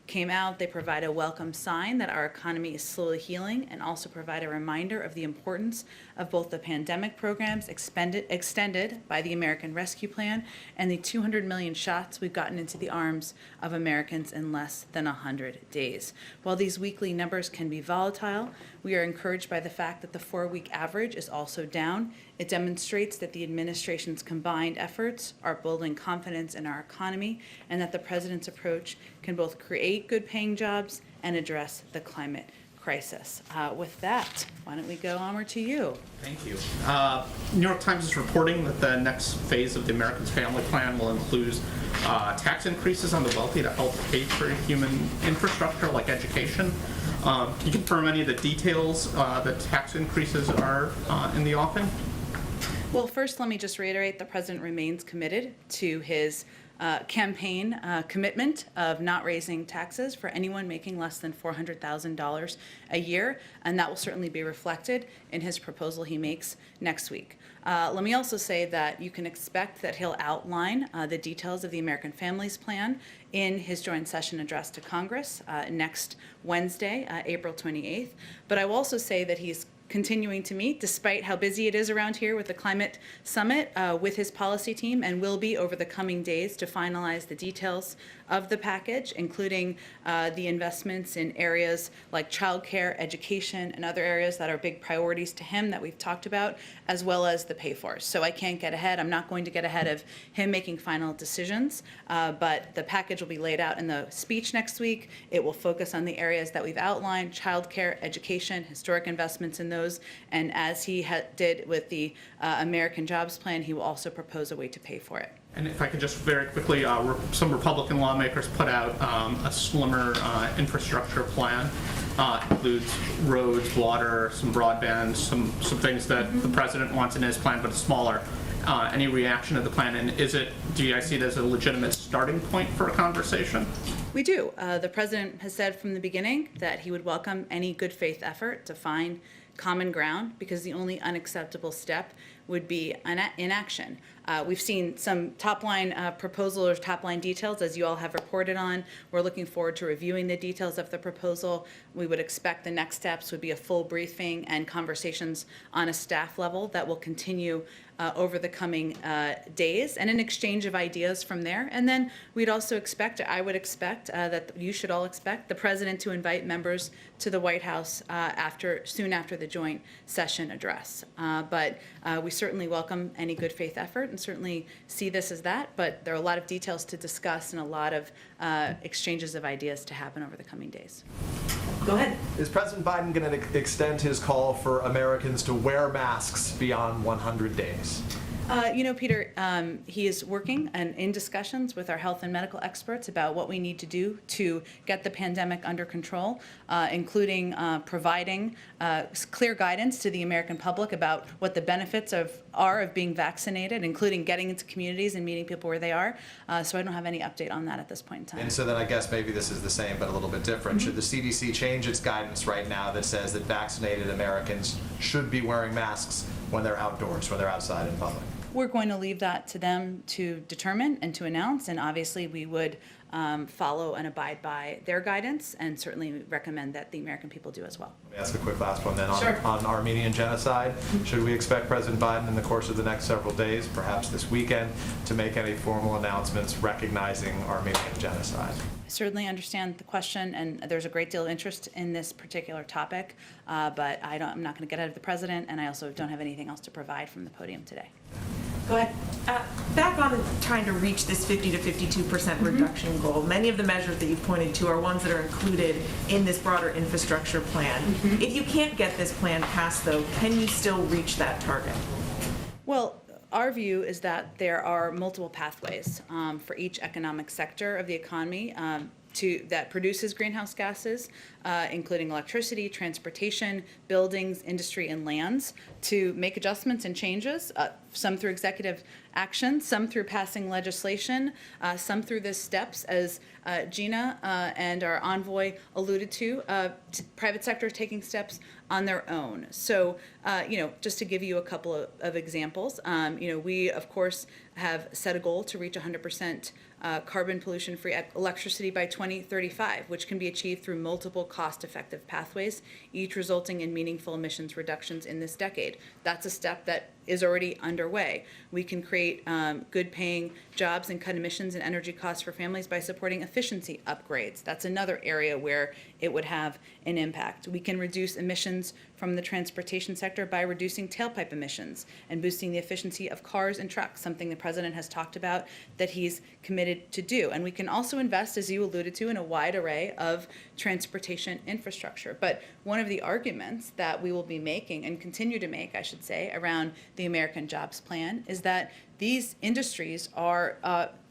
came out. They provide a welcome sign that our economy is slowly healing, and also provide a reminder of the importance of both the pandemic programs extended by the American Rescue Plan and the 200 million shots we've gotten into the arms of Americans in less than 100 days. While these weekly numbers can be volatile, we are encouraged by the fact that the 4-week average is also down. It demonstrates that the administration's combined efforts are building confidence in our economy, and that the president's approach can both create good-paying jobs and address the climate crisis. With that, why don't we go onward to you? Thank you. New York Times is reporting that the next phase of the Americans Family Plan will include tax increases on the wealthy to help pay for human infrastructure like education. Can you confirm any of the details that tax increases are in the offing? Well, first, let me just reiterate the president remains committed to his campaign commitment of not raising taxes for anyone making less than $400,000 a year, and that will certainly be reflected in his proposal he makes next week. Let me also say that you can expect that he'll outline the details of the American Families Plan in his joint session address to Congress next Wednesday, April 28th. But I will also say that he's continuing to meet, despite how busy it is around here with the climate summit, with his policy team, and will be over the coming days to finalize the details of the package, including the investments in areas like childcare, education, and other areas that are big priorities to him that we've talked about, as well as the pay-fors. So I can't get ahead. I'm not going to get ahead of him making final decisions, but the package will be laid out in the speech next week. It will focus on the areas that we've outlined: childcare, education, historic investments in those, and as he did with the American Jobs Plan, he will also propose a way to pay for it. And if I could just very quickly, some Republican lawmakers put out a slimmer infrastructure plan. Includes roads, water, some broadband, some things that the president wants in his plan, but it's smaller. Any reaction to the plan, and do you guys see it as a legitimate starting point for a conversation? We do. The president has said from the beginning that he would welcome any good faith effort to find common ground, because the only unacceptable step would be inaction. We've seen some top-line proposal or top-line details, as you all have reported on. We're looking forward to reviewing the details of the proposal. We would expect the next steps would be a full briefing and conversations on a staff level that will continue over the coming days, and an exchange of ideas from there. And then we'd also expect, I would expect, that you should all expect the president to invite members to the White House soon after the joint session address. But we certainly welcome any good faith effort and certainly see this as that, but there are a lot of details to discuss and a lot of exchanges of ideas to happen over the coming days. Go ahead. Is President Biden going to extend his call for Americans to wear masks beyond 100 days? Peter, he is working and in discussions with our health and medical experts about what we need to do to get the pandemic under control, including providing clear guidance to the American public about what the benefits are of being vaccinated, including getting into communities and meeting people where they are. So I don't have any update on that at this point in time. And so then I guess maybe this is the same but a little bit different. Should the CDC change its guidance right now that says that vaccinated Americans should be wearing masks when they're outdoors, when they're outside in public? We're going to leave that to them to determine and to announce, and obviously we would follow and abide by their guidance, and certainly recommend that the American people do as well. Let me ask a quick last one then Sure. on Armenian genocide. Should we expect President Biden in the course of the next several days, perhaps this weekend, to make any formal announcements recognizing Armenian genocide? I certainly understand the question, and there's a great deal of interest in this particular topic, but I'm not going to get ahead of the president, and I also don't have anything else to provide from the podium today. Go ahead. Back on trying to reach this 50 to 52% reduction goal, many of the measures that you've pointed to are ones that are included in this broader infrastructure plan. If you can't get this plan passed, though, can you still reach that target? Well, our view is that there are multiple pathways for each economic sector of the economy that produces greenhouse gases, including electricity, transportation, buildings, industry, and lands, to make adjustments and changes, some through executive action, some through passing legislation, some through the steps, as Gina and our envoy alluded to, private sector taking steps on their own. So, just to give you a couple of examples, we, of course, have set a goal to reach 100% carbon pollution-free electricity by 2035, which can be achieved through multiple cost-effective pathways, each resulting in meaningful emissions reductions in this decade. That's a step that is already underway. We can create good-paying jobs and cut emissions and energy costs for families by supporting efficiency upgrades. That's another area where it would have an impact. We can reduce emissions from the transportation sector by reducing tailpipe emissions and boosting the efficiency of cars and trucks, something the president has talked about that he's committed to do. And we can also invest, as you alluded to, in a wide array of transportation infrastructure. But one of the arguments that we will be making, and continue to make, I should say, around the American Jobs Plan is that these industries are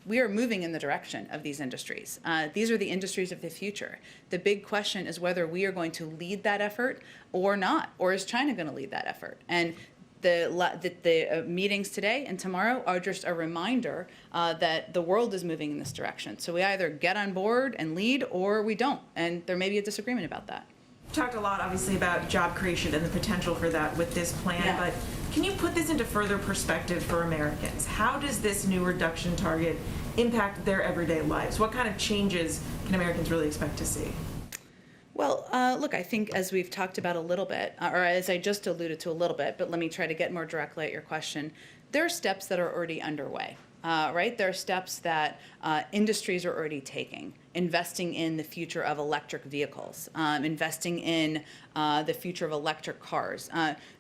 we are moving in the direction of these industries. These are the industries of the future. The big question is whether we are going to lead that effort or not, or is China going to lead that effort? And the meetings today and tomorrow are just a reminder that the world is moving in this direction. So we either get on board and lead or we don't, and there may be a disagreement about that. Talked a lot, obviously, about job creation and the potential for that with this plan, but can you put this into further perspective for Americans? How does this new reduction target impact their everyday lives? What kind of changes can Americans really expect to see? Well, look, I think as we've talked about a little bit, or as I just alluded to a little bit, but let me try to get more directly at your question, there are steps that are already underway. Right? There are steps that industries are already taking, investing in the future of electric vehicles, investing in the future of electric cars.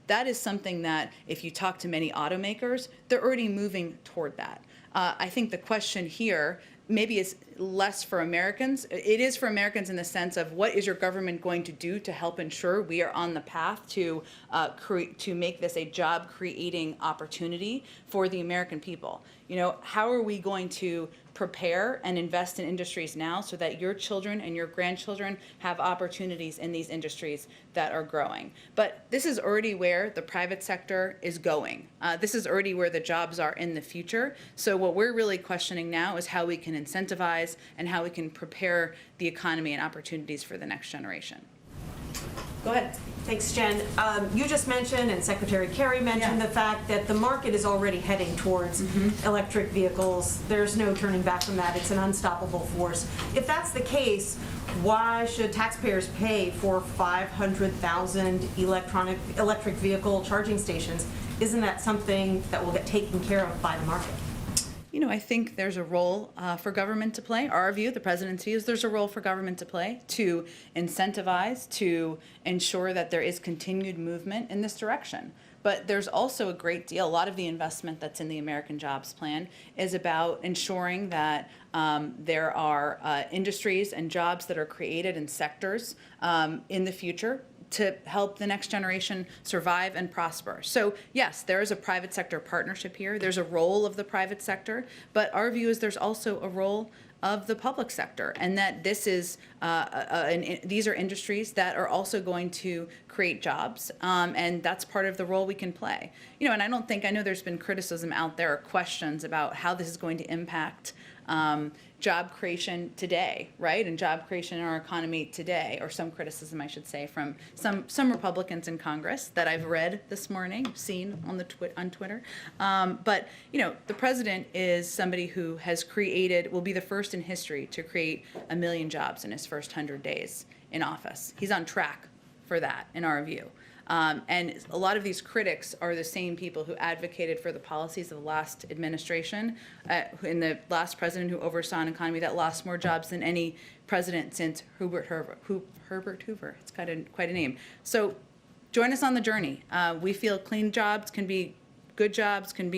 That is something that if you talk to many automakers, they're already moving toward that. I think the question here maybe is less for Americans. It is for Americans in the sense of what is your government going to do to help ensure we are on the path to make this a job-creating opportunity for the American people. You know, how are we going to prepare and invest in industries now so that your children and your grandchildren have opportunities in these industries that are growing? But this is already where the private sector is going. This is already where the jobs are in the future. So what we're really questioning now is how we can incentivize and how we can prepare the economy and opportunities for the next generation. Go ahead. Thanks, Jen. You just mentioned, and Secretary Kerry mentioned, the fact that the market is already heading towards electric vehicles. There's no turning back from that. It's an unstoppable force. If that's the case, why should taxpayers pay for 500,000 electric vehicle charging stations? Isn't that something that will get taken care of by the market? You know, I think there's a role for government to play. Our view, the president's view, is there's a role for government to play to incentivize, to ensure that there is continued movement in this direction. But there's also a great deal, a lot of the investment that's in the American Jobs Plan is about ensuring that there are industries and jobs that are created in sectors in the future to help the next generation survive and prosper. So yes, there is a private sector partnership here. There's a role of the private sector, but our view is there's also a role of the public sector, and that this is these are industries that are also going to create jobs, and that's part of the role we can play. You know, and I know there's been criticism out there, or questions about how this is going to impact job creation today, right? And job creation in our economy today, or some criticism, I should say, from some Republicans in Congress that I've read this morning, seen on Twitter. But you know, the president is somebody who will be the first in history to create 1 million jobs in his first 100 days in office. He's on track for that, in our view. And a lot of these critics are the same people who advocated for the policies of the last administration, in the last president who oversaw an economy that lost more jobs than any president since Herbert Hoover. It's quite a name. So join us on the journey. We feel clean jobs can be good jobs, can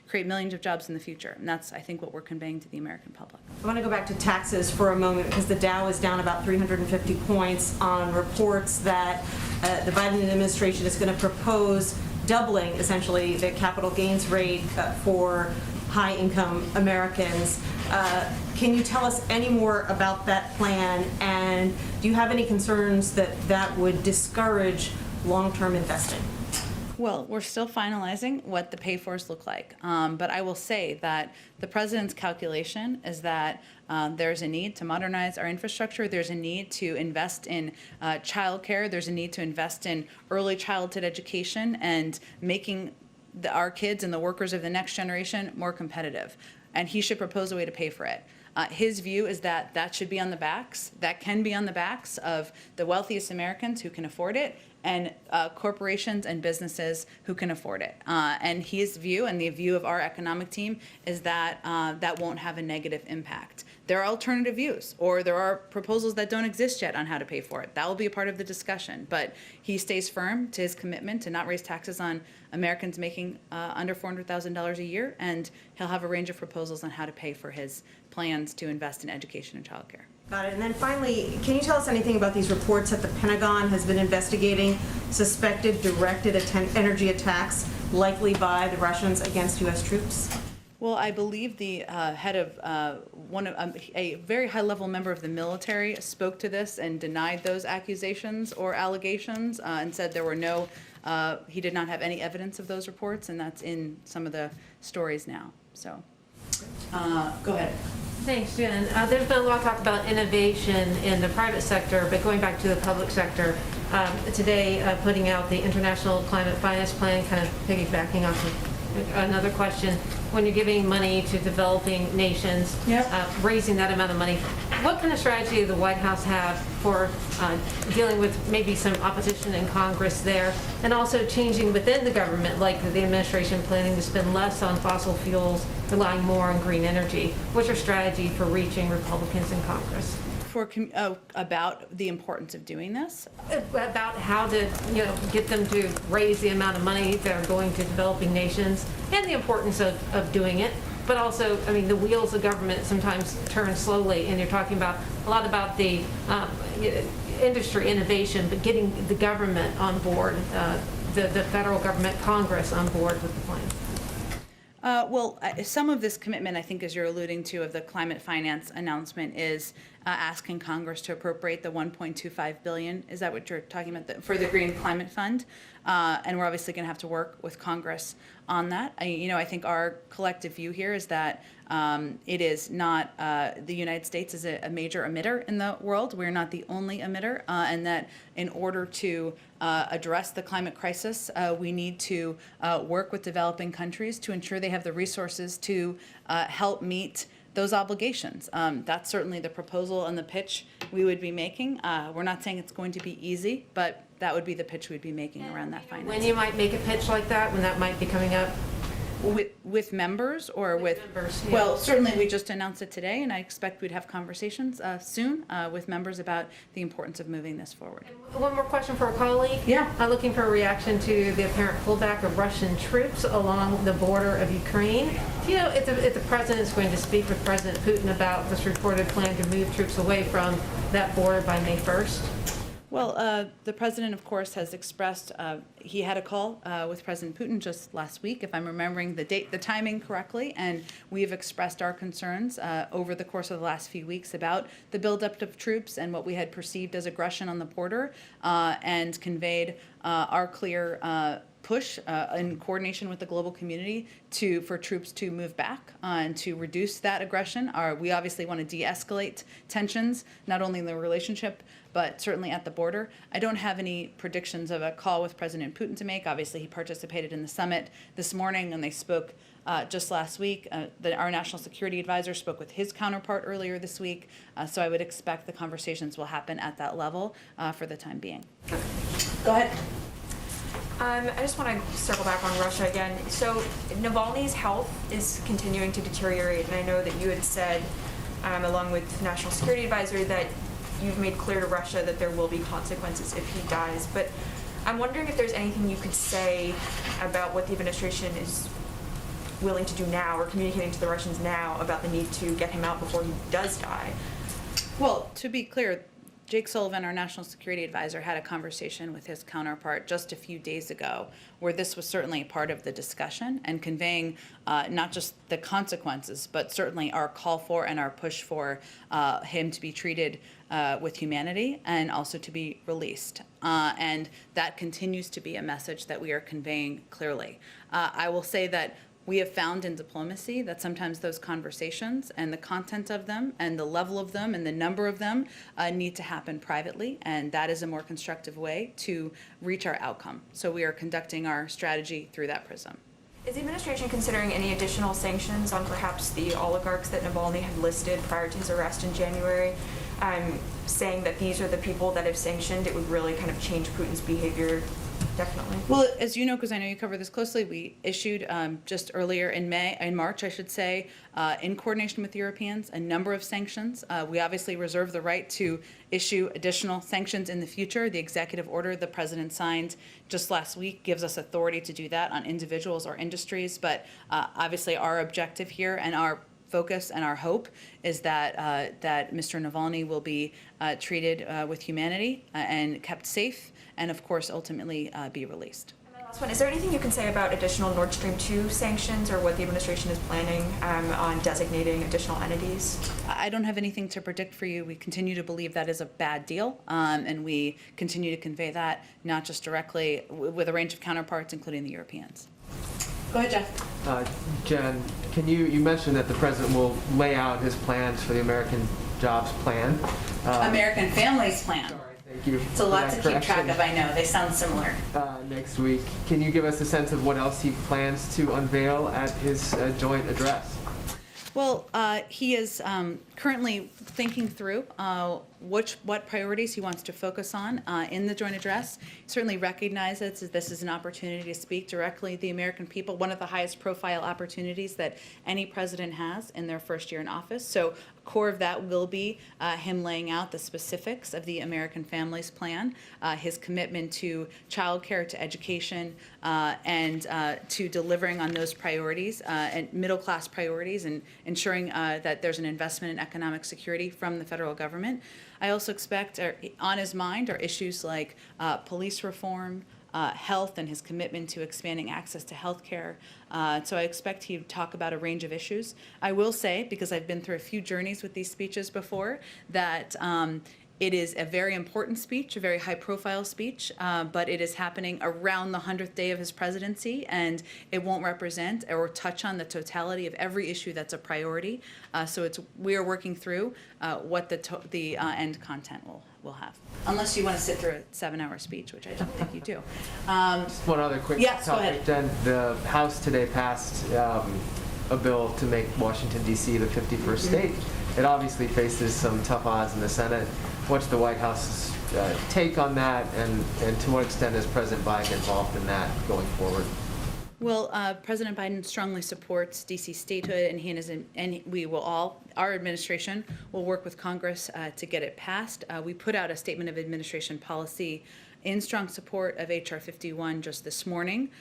create millions of jobs in the future. And that's, I think, what we're conveying to the American public. I want to go back to taxes for a moment because the Dow is down about 350 points on reports that the Biden administration is going to propose doubling, essentially, the capital gains rate for high-income Americans. Can you tell us any more about that plan? And do you have any concerns that that would discourage long-term investing? Well, we're still finalizing what the pay-fors look like, but I will say that the president's calculation is that there's a need to modernize our infrastructure, there's a need to invest in childcare, there's a need to invest in early childhood education and making our kids and the workers of the next generation more competitive, and he should propose a way to pay for it. His view is that can be on the backs of the wealthiest Americans who can afford it, and corporations and businesses who can afford it. And his view, and the view of our economic team, is that that won't have a negative impact. there are alternative views, or there are proposals that don't exist yet on how to pay for it. That will be a part of the discussion. But he stays firm to his commitment to not raise taxes on Americans making under $400,000 a year, and he'll have a range of proposals on how to pay for his plans to invest in education and childcare. Got it. And then finally, can you tell us anything about these reports that the Pentagon has been investigating suspected directed energy attacks likely by the Russians against U.S. troops? Well, I believe the head of a very high-level member of the military spoke to this and denied those accusations or allegations and said there were no, he did not have any evidence of those reports, and that's in some of the stories now. So, go ahead. Thanks, Jen. There's been a lot of talk about innovation in the private sector, but going back to the public sector, today putting out the International Climate Finance Plan, kind of piggybacking off of another question, when you're giving money to developing nations, raising that amount of money, what kind of strategy does the White House have for dealing with maybe some opposition in Congress there, and also changing within the government, like the administration planning to spend less on fossil fuels, relying more on green energy? What's your strategy for reaching Republicans in Congress? About the importance of doing this? About how to, get them to raise the amount of money they're going to developing nations, and the importance of doing it. But also, the wheels of government sometimes turn slowly, and you're talking about a lot about the industry innovation, but getting the government on board, the federal government, Congress on board with the plan. Some of this commitment, I think, as you're alluding to, of the climate finance announcement is asking Congress to appropriate the $1.25 billion. Is that what you're talking about, for the Green Climate Fund? And we're obviously going to have to work with Congress on that. I think our collective view here is that it is not, the United States is a major emitter in the world. We're not the only emitter, and that in order to address the climate crisis, we need to work with developing countries to ensure they have the resources to help meet those obligations. That's certainly the proposal and the pitch we would be making. We're not saying it's going to be easy, but that would be the pitch we'd be making around that finance. When you might make a pitch like that, when that might be coming up? With members or with members, yeah. Well, certainly we just announced it today, and I expect we'd have conversations soon with members about the importance of moving this forward. And one more question for a colleague. Yeah. Looking for a reaction to the apparent pullback of Russian troops along the border of Ukraine. Do you know if the president is going to speak with President Putin about this reported plan to move troops away from that border by May 1st? Well, the president, of course, has expressed, he had a call with President Putin just last week, if I'm remembering the timing correctly, and we have expressed our concerns over the course of the last few weeks about the buildup of troops and what we had perceived as aggression on the border, and conveyed our clear push in coordination with the global community for troops to move back and to reduce that aggression. We obviously want to de-escalate tensions, not only in the relationship, but certainly at the border. I don't have any predictions of a call with President Putin to make. Obviously, he participated in the summit this morning, and they spoke just last week. Our national security advisor spoke with his counterpart earlier this week, so I would expect the conversations will happen at that level for the time being. Go ahead. I just want to circle back on Russia again. So Navalny's health is continuing to deteriorate, and I know that you had said, along with National Security Advisor, that you've made clear to Russia that there will be consequences if he dies. But I'm wondering if there's anything you could say about what the administration is willing to do now, or communicating to the Russians now, about the need to get him out before he does die. Well, to be clear, Jake Sullivan, our national security advisor, had a conversation with his counterpart just a few days ago where this was certainly part of the discussion and conveying not just the consequences, but certainly our call for and our push for him to be treated with humanity and also to be released. And that continues to be a message that we are conveying clearly. I will say that we have found in diplomacy that sometimes those conversations and the content of them and the level of them and the number of them need to happen privately, and that is a more constructive way to reach our outcome. So we are conducting our strategy through that prism. Is the administration considering any additional sanctions on perhaps the oligarchs that Navalny had listed prior to his arrest in January, saying that these are the people that if sanctioned, it would really kind of change Putin's behavior definitely. Well, as you know, because I know you cover this closely, we issued just earlier in March, I should say, in coordination with Europeans, a number of sanctions. We obviously reserve the right to issue additional sanctions in the future. The executive order the president signed just last week gives us authority to do that on individuals or industries. But obviously, our objective here and our focus and our hope is that that Mr. Navalny will be treated with humanity and kept safe, and of course ultimately be released. And my last one, is there anything you can say about additional Nord Stream 2 sanctions or what the administration is planning on designating additional entities? I don't have anything to predict for you. We continue to believe that is a bad deal, and we continue to convey that not just directly with a range of counterparts, including the Europeans. Go ahead, Jeff. Jen, you mentioned that the president will lay out his plans for the American Jobs Plan. American Families Plan. Sorry, thank you. It's a lot to keep track of, I know. They sound similar. Next week. Can you give us a sense of what else he plans to unveil at his joint address? Well, he is currently thinking through what priorities he wants to focus on in the joint address. He certainly recognizes that this is an opportunity to speak directly to the American people, one of the highest profile opportunities that any president has in their first year in office. So a core of that will be him laying out the specifics of the American Families Plan, his commitment to childcare, to education, and to delivering on those priorities and middle-class priorities, and ensuring that there's an investment in economic security from the federal government. I also expect on his mind are issues like police reform, health, and his commitment to expanding access to health care. So I expect he would talk about a range of issues. I will say, because I've been through a few journeys with these speeches before, that it is a very important speech, a very high-profile speech, but it is happening around the 100th day of his presidency, and it won't represent or touch on the totality of every issue that's a priority. So we are working through what the end content will have. Unless you want to sit through a 7-hour speech, which I don't think you do. Just one other quick Yes, go topic, ahead. Jen. The House today passed a bill to make Washington, D.C. the 51st state. It obviously faces some tough odds in the Senate. What's the White House's take on that, and to what extent is President Biden involved in that going forward? Well, President Biden strongly supports D.C. statehood, and our administration will work with Congress to get it passed. We put out a statement of administration policy in strong support of H.R. 51 just this morning.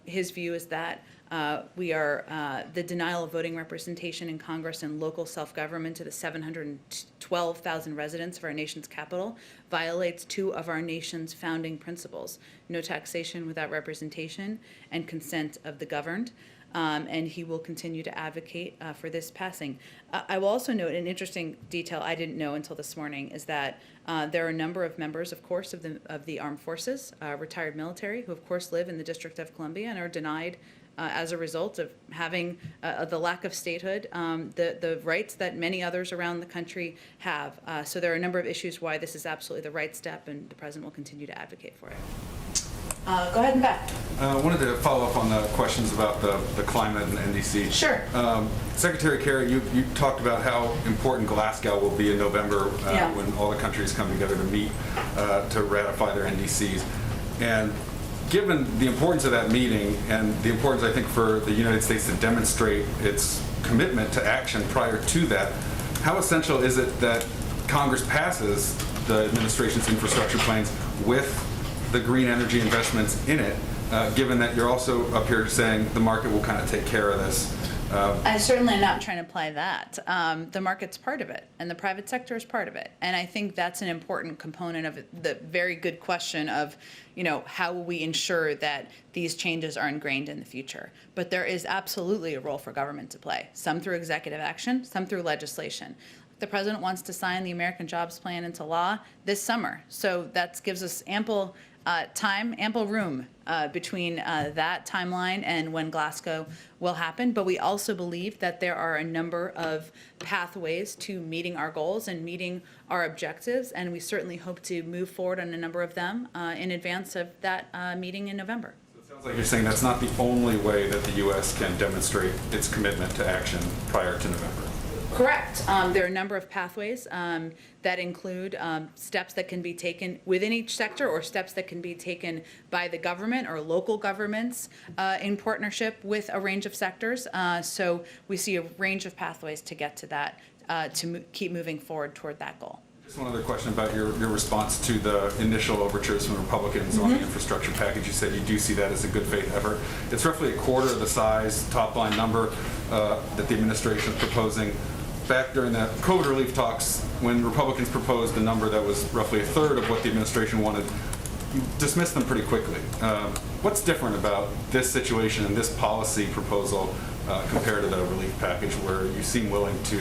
His view is that the denial of voting representation in Congress and local self-government to the 712,000 residents of our nation's capital violates two of our nation's founding principles: no taxation without representation and consent of the governed. And he will continue to advocate for this passing. I will also note an interesting detail I didn't know until this morning is that there are a number of members, of course, of the armed forces, retired military, who of course live in the District of Columbia and are denied as a result of having the lack of statehood, the rights that many others around the country have. So there are a number of issues why this is absolutely the right step, and the president will continue to advocate for it. Go ahead and back. I wanted to follow up on the questions about the climate and NDC. Sure. Secretary Kerry, you talked about how important Glasgow will be in November when all the countries come together to meet to ratify their NDCs. And given the importance of that meeting and the importance, I think, for the United States to demonstrate its commitment to action prior to that, how essential is it that Congress passes the administration's infrastructure plans with the green energy investments in it, given that you're also up here saying the market will kind of take care of this? I certainly am not trying to apply that. The market's part of it, and the private sector is part of it. And I think that's an important component of the very good question of, how will we ensure that these changes are ingrained in the future? But there is absolutely a role for government to play, some through executive action, some through legislation. The president wants to sign the American Jobs Plan into law this summer. So that gives us ample time, ample room between that timeline and when Glasgow will happen. But we also believe that there are a number of pathways to meeting our goals and meeting our objectives, and we certainly hope to move forward on a number of them in advance of that meeting in November. So it sounds like you're saying that's not the only way that the U.S. can demonstrate its commitment to action prior to November. Correct. There are a number of pathways that include steps that can be taken within each sector or steps that can be taken by the government or local governments in partnership with a range of sectors. So we see a range of pathways to get to that, keep moving forward toward that goal. Just one other question about your response to the initial overtures from Republicans on the infrastructure package. You said you do see that as a good faith effort. It's roughly a quarter of the size, top line number that the administration is proposing. Back during the COVID relief talks, when Republicans proposed a number that was roughly a third of what the administration wanted, you dismissed them pretty quickly. What's different about this situation and this policy proposal compared to the relief package, where you seem willing to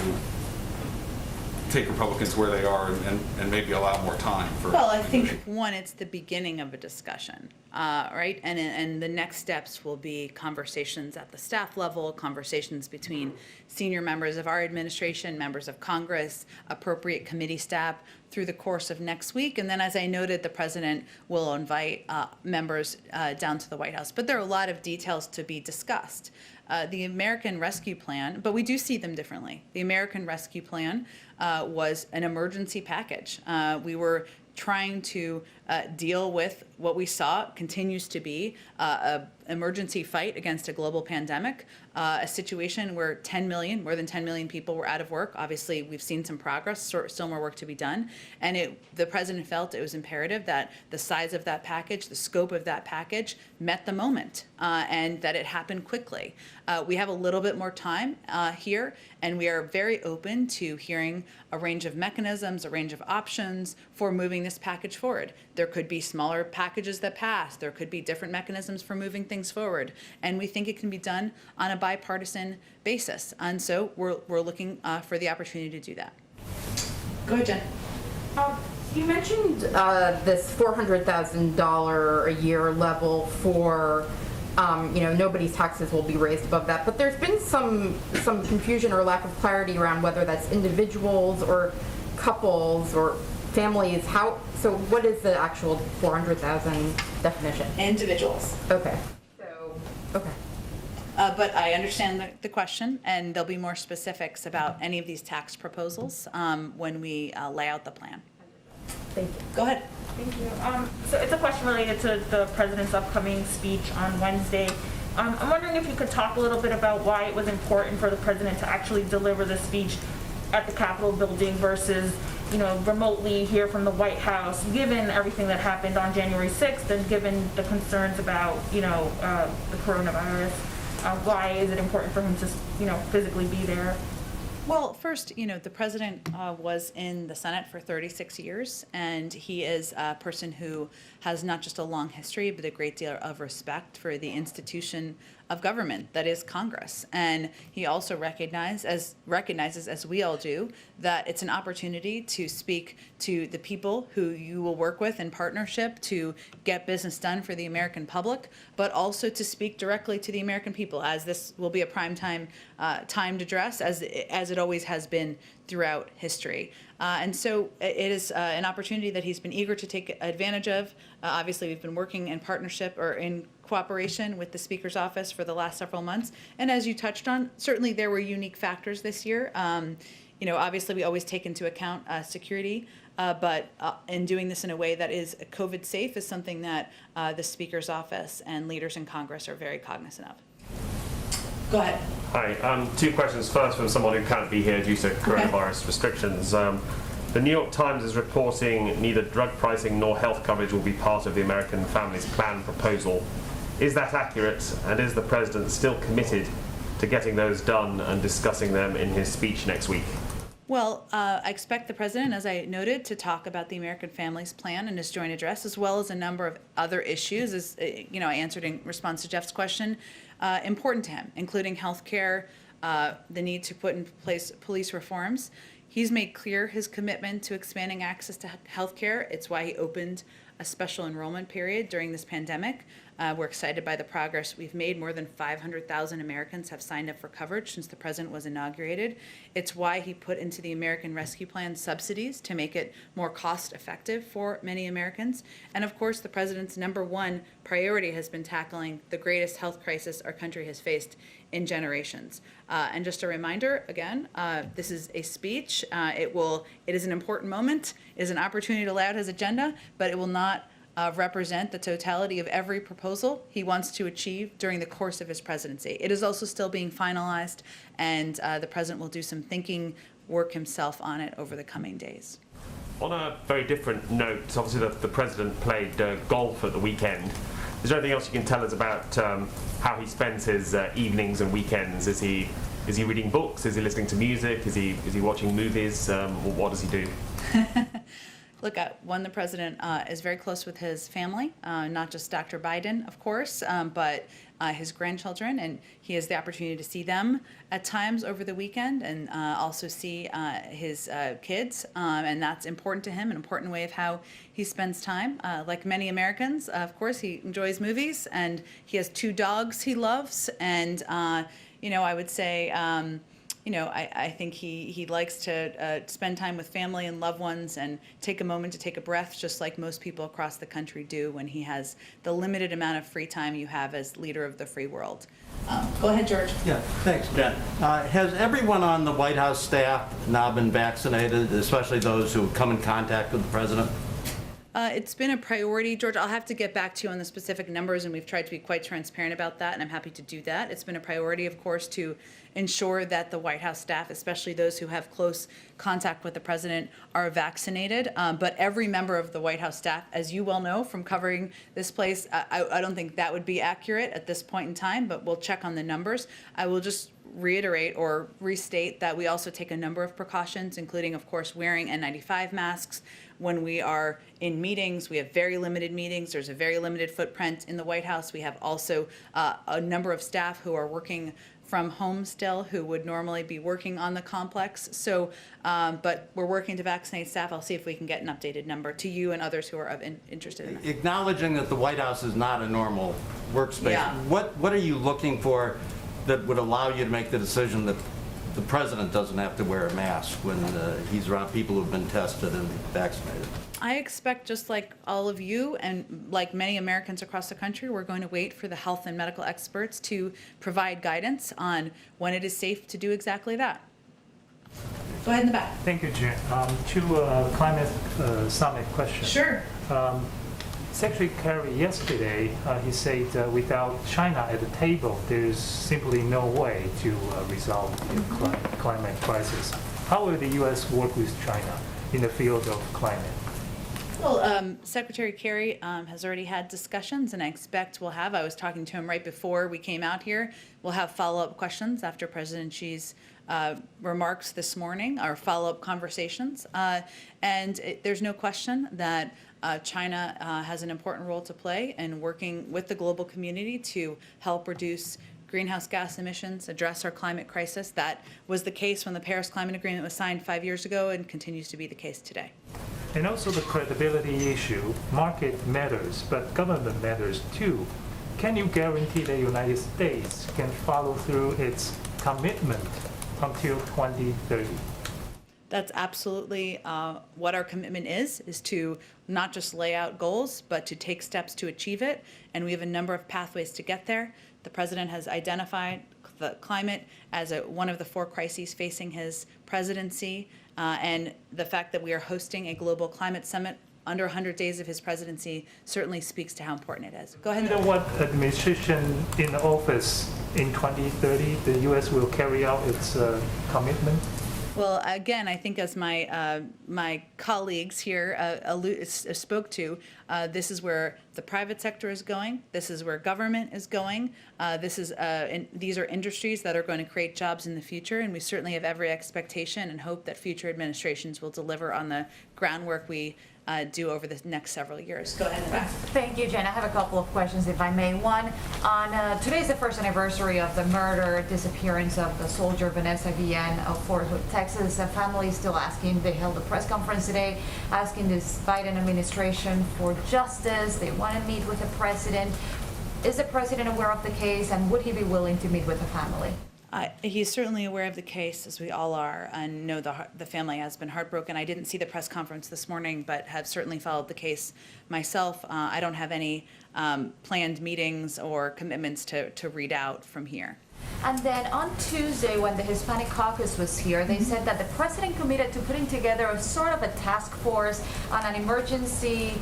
take Republicans where they are and maybe allow more time for? Well, I think, one, it's the beginning of a discussion, right? And the next steps will be conversations at the staff level, conversations between senior members of our administration, members of Congress, appropriate committee staff through the course of next week. And then, as I noted, the president will invite members down to the White House. But there are a lot of details to be discussed. The American Rescue Plan, but we do see them differently. The American Rescue Plan was an emergency package. We were trying to deal with what we saw continues to be an emergency fight against a global pandemic, a situation where more than 10 million people were out of work. Obviously, we've seen some progress, still more work to be done. And the president felt it was imperative that the size of that package, the scope of that package met the moment and that it happened quickly. We have a little bit more time here, and we are very open to hearing a range of mechanisms, a range of options for moving this package forward. There could be smaller packages that pass. There could be different mechanisms for moving things forward. And we think it can be done on a bipartisan basis. And so we're looking for the opportunity to do that. Go ahead, Jen. You mentioned this $400,000 a year level for, nobody's taxes will be raised above that. But there's been some confusion or lack of clarity around whether that's individuals or couples or families. So what is the actual 400,000 definition? Individuals. Okay. But I understand the question, and there'll be more specifics about any of these tax proposals when we lay out the plan. Thank you. Go ahead. Thank you. So it's a question related to the president's upcoming speech on Wednesday. I'm wondering if you could talk a little bit about why it was important for the president to actually deliver the speech at the Capitol building versus, remotely here from the White House, given everything that happened on January 6th and given the concerns about, the coronavirus. Why is it important for him to, physically be there? Well, first, the president was in the Senate for 36 years, and he is a person who has not just a long history, but a great deal of respect for the institution of government that is Congress. And he also recognizes, as we all do, that it's an opportunity to speak to the people who you will work with in partnership to get business done for the American public, but also to speak directly to the American people, as this will be a prime timed address, as it always has been throughout history. And so it is an opportunity that he's been eager to take advantage of. Obviously, we've been working in partnership or in cooperation with the Speaker's office for the last several months. And as you touched on, certainly there were unique factors this year. Obviously, we always take into account security, but in doing this in a way that is COVID safe is something that the Speaker's office and leaders in Congress are very cognizant of. Go ahead. Hi. Two questions. First, from someone who can't be here due to coronavirus restrictions. The New York Times is reporting neither drug pricing nor health coverage will be part of the American Families Plan proposal. Is that accurate? And is the president still committed to getting those done and discussing them in his speech next week? Well, I expect the president, as I noted, to talk about the American Families Plan in his joint address, as well as a number of other issues, as I answered in response to Jeff's question, important to him, including health care, the need to put in place police reforms. He's made clear his commitment to expanding access to health care. It's why he opened a special enrollment period during this pandemic. We're excited by the progress we've made. More than 500,000 Americans have signed up for coverage since the president was inaugurated. It's why he put into the American Rescue Plan subsidies to make it more cost effective for many Americans. And of course, the president's number one priority has been tackling the greatest health crisis our country has faced in generations. And just a reminder, again, this is a speech. It is an important moment, it is an opportunity to lay out his agenda, but it will not represent the totality of every proposal he wants to achieve during the course of his presidency. It is also still being finalized, and the president will do some thinking work himself on it over the coming days. On a very different note, obviously the president played golf at the weekend. Is there anything else you can tell us about how he spends his evenings and weekends? Is he reading books? Is he listening to music? Is he watching movies? What does he do? Look, the president is very close with his family, not just Dr. Biden, of course, but his grandchildren, and he has the opportunity to see them at times over the weekend and also see his kids, and that's important to him, an important way of how he spends time. Like many Americans, of course, he enjoys movies, and he has 2 dogs he loves, and I would say I think he likes to spend time with family and loved ones and take a moment to take a breath, just like most people across the country do when he has the limited amount of free time you have as leader of the free world. Go ahead, George. Yeah, thanks, Jen. Has everyone on the White House staff now been vaccinated, especially those who come in contact with the president? It's been a priority, George. I'll have to get back to you on the specific numbers, and we've tried to be quite transparent about that, and I'm happy to do that. It's been a priority, of course, to ensure that the White House staff, especially those who have close contact with the president, are vaccinated. But every member of the White House staff, as you well know from covering this place, I don't think that would be accurate at this point in time, but we'll check on the numbers. I will just reiterate or restate that we also take a number of precautions, including, of course, wearing N95 masks when we are in meetings. We have very limited meetings. There's a very limited footprint in the White House. We have also a number of staff who are working from home still, who would normally be working on the complex. So, but we're working to vaccinate staff. I'll see if we can get an updated number to you and others who are interested in that. Acknowledging that the White House is not a normal workspace, Yeah. what are you looking for that would allow you to make the decision that the president doesn't have to wear a mask when he's around people who've been tested and vaccinated? I expect, just like all of you and like many Americans across the country, we're going to wait for the health and medical experts to provide guidance on when it is safe to do exactly that. Go ahead in the back. Thank you, Jen. Two climate summit questions. Sure. Secretary Kerry yesterday, he said without China at the table, there's simply no way to resolve the climate crisis. How will the U.S. work with China in the field of climate? Well, Secretary Kerry has already had discussions, and I expect we'll have, I was talking to him right before we came out here, we'll have follow-up questions after President Xi's remarks this morning, our follow-up conversations. There's no question that China has an important role to play in working with the global community to help reduce greenhouse gas emissions, address our climate crisis. That was the case when the Paris Climate Agreement was signed 5 years ago and continues to be the case today. And also the credibility issue. Market matters, but government matters too. Can you guarantee the United States can follow through its commitment until 2030? That's absolutely what our commitment is to not just lay out goals, but to take steps to achieve it. And we have a number of pathways to get there. The president has identified the climate as one of the 4 crises facing his presidency. And the fact that we are hosting a global climate summit under 100 days of his presidency certainly speaks to how important it is. Go ahead. Do you know what administration in office in 2030 the U.S. will carry out its commitment? Well, again, I think as my colleagues here spoke to, this is where the private sector is going. This is where government is going. These are industries that are going to create jobs in the future, and we certainly have every expectation and hope that future administrations will deliver on the groundwork we do over the next several years. Go ahead. Thank you, Jen. I have a couple of questions, if I may. One, on today's the first anniversary of the murder, disappearance of the soldier Vanessa Guillen of Fort Hood, Texas. A family is still asking. They held a press conference today asking this Biden administration for justice. They want to meet with the president. Is the president aware of the case, and would he be willing to meet with the family? He's certainly aware of the case, as we all are, and know the family has been heartbroken. I didn't see the press conference this morning, but have certainly followed the case myself. I don't have any planned meetings or commitments to read out from here. And then on Tuesday, when the Hispanic Caucus was here, they said that the president committed to putting together a sort of a task force on an emergency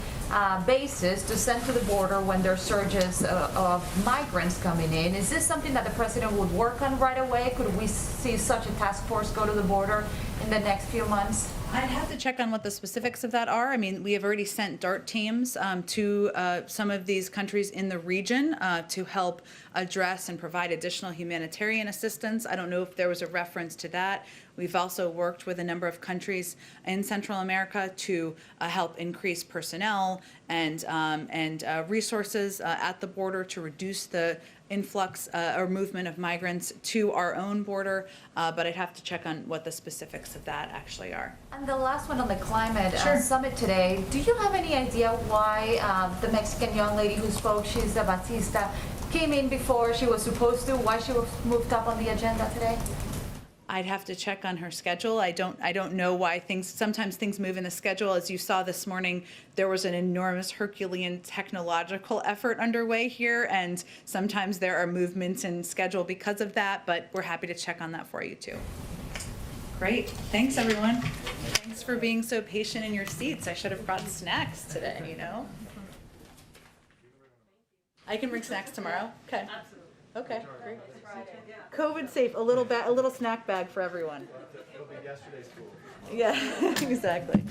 basis to send to the border when there are surges of migrants coming in. Is this something that the president would work on right away? Could we see such a task force go to the border in the next few months? I'd have to check on what the specifics of that are. I mean, we have already sent DART teams to some of these countries in the region to help address and provide additional humanitarian assistance. I don't know if there was a reference to that. We've also worked with a number of countries in Central America to help increase personnel and resources at the border to reduce the influx or movement of migrants to our own border, but I'd have to check on what the specifics of that actually are. And the last one on the climate Sure. summit today, do you have any idea why the Mexican young lady who spoke, she's a Batista, came in before she was supposed to, why she was moved up on the agenda today? I'd have to check on her schedule. I don't know why sometimes things move in the schedule. As you saw this morning, there was an enormous Herculean technological effort underway here, and sometimes there are movements in schedule because of that, but we're happy to check on that for you too. Great. Thanks, everyone. Thanks for being so patient in your seats. I should have brought snacks today, you know? I can bring snacks tomorrow? Okay. Okay, great. COVID safe, a little snack bag for everyone. It'll be yesterday's food. Yeah, exactly.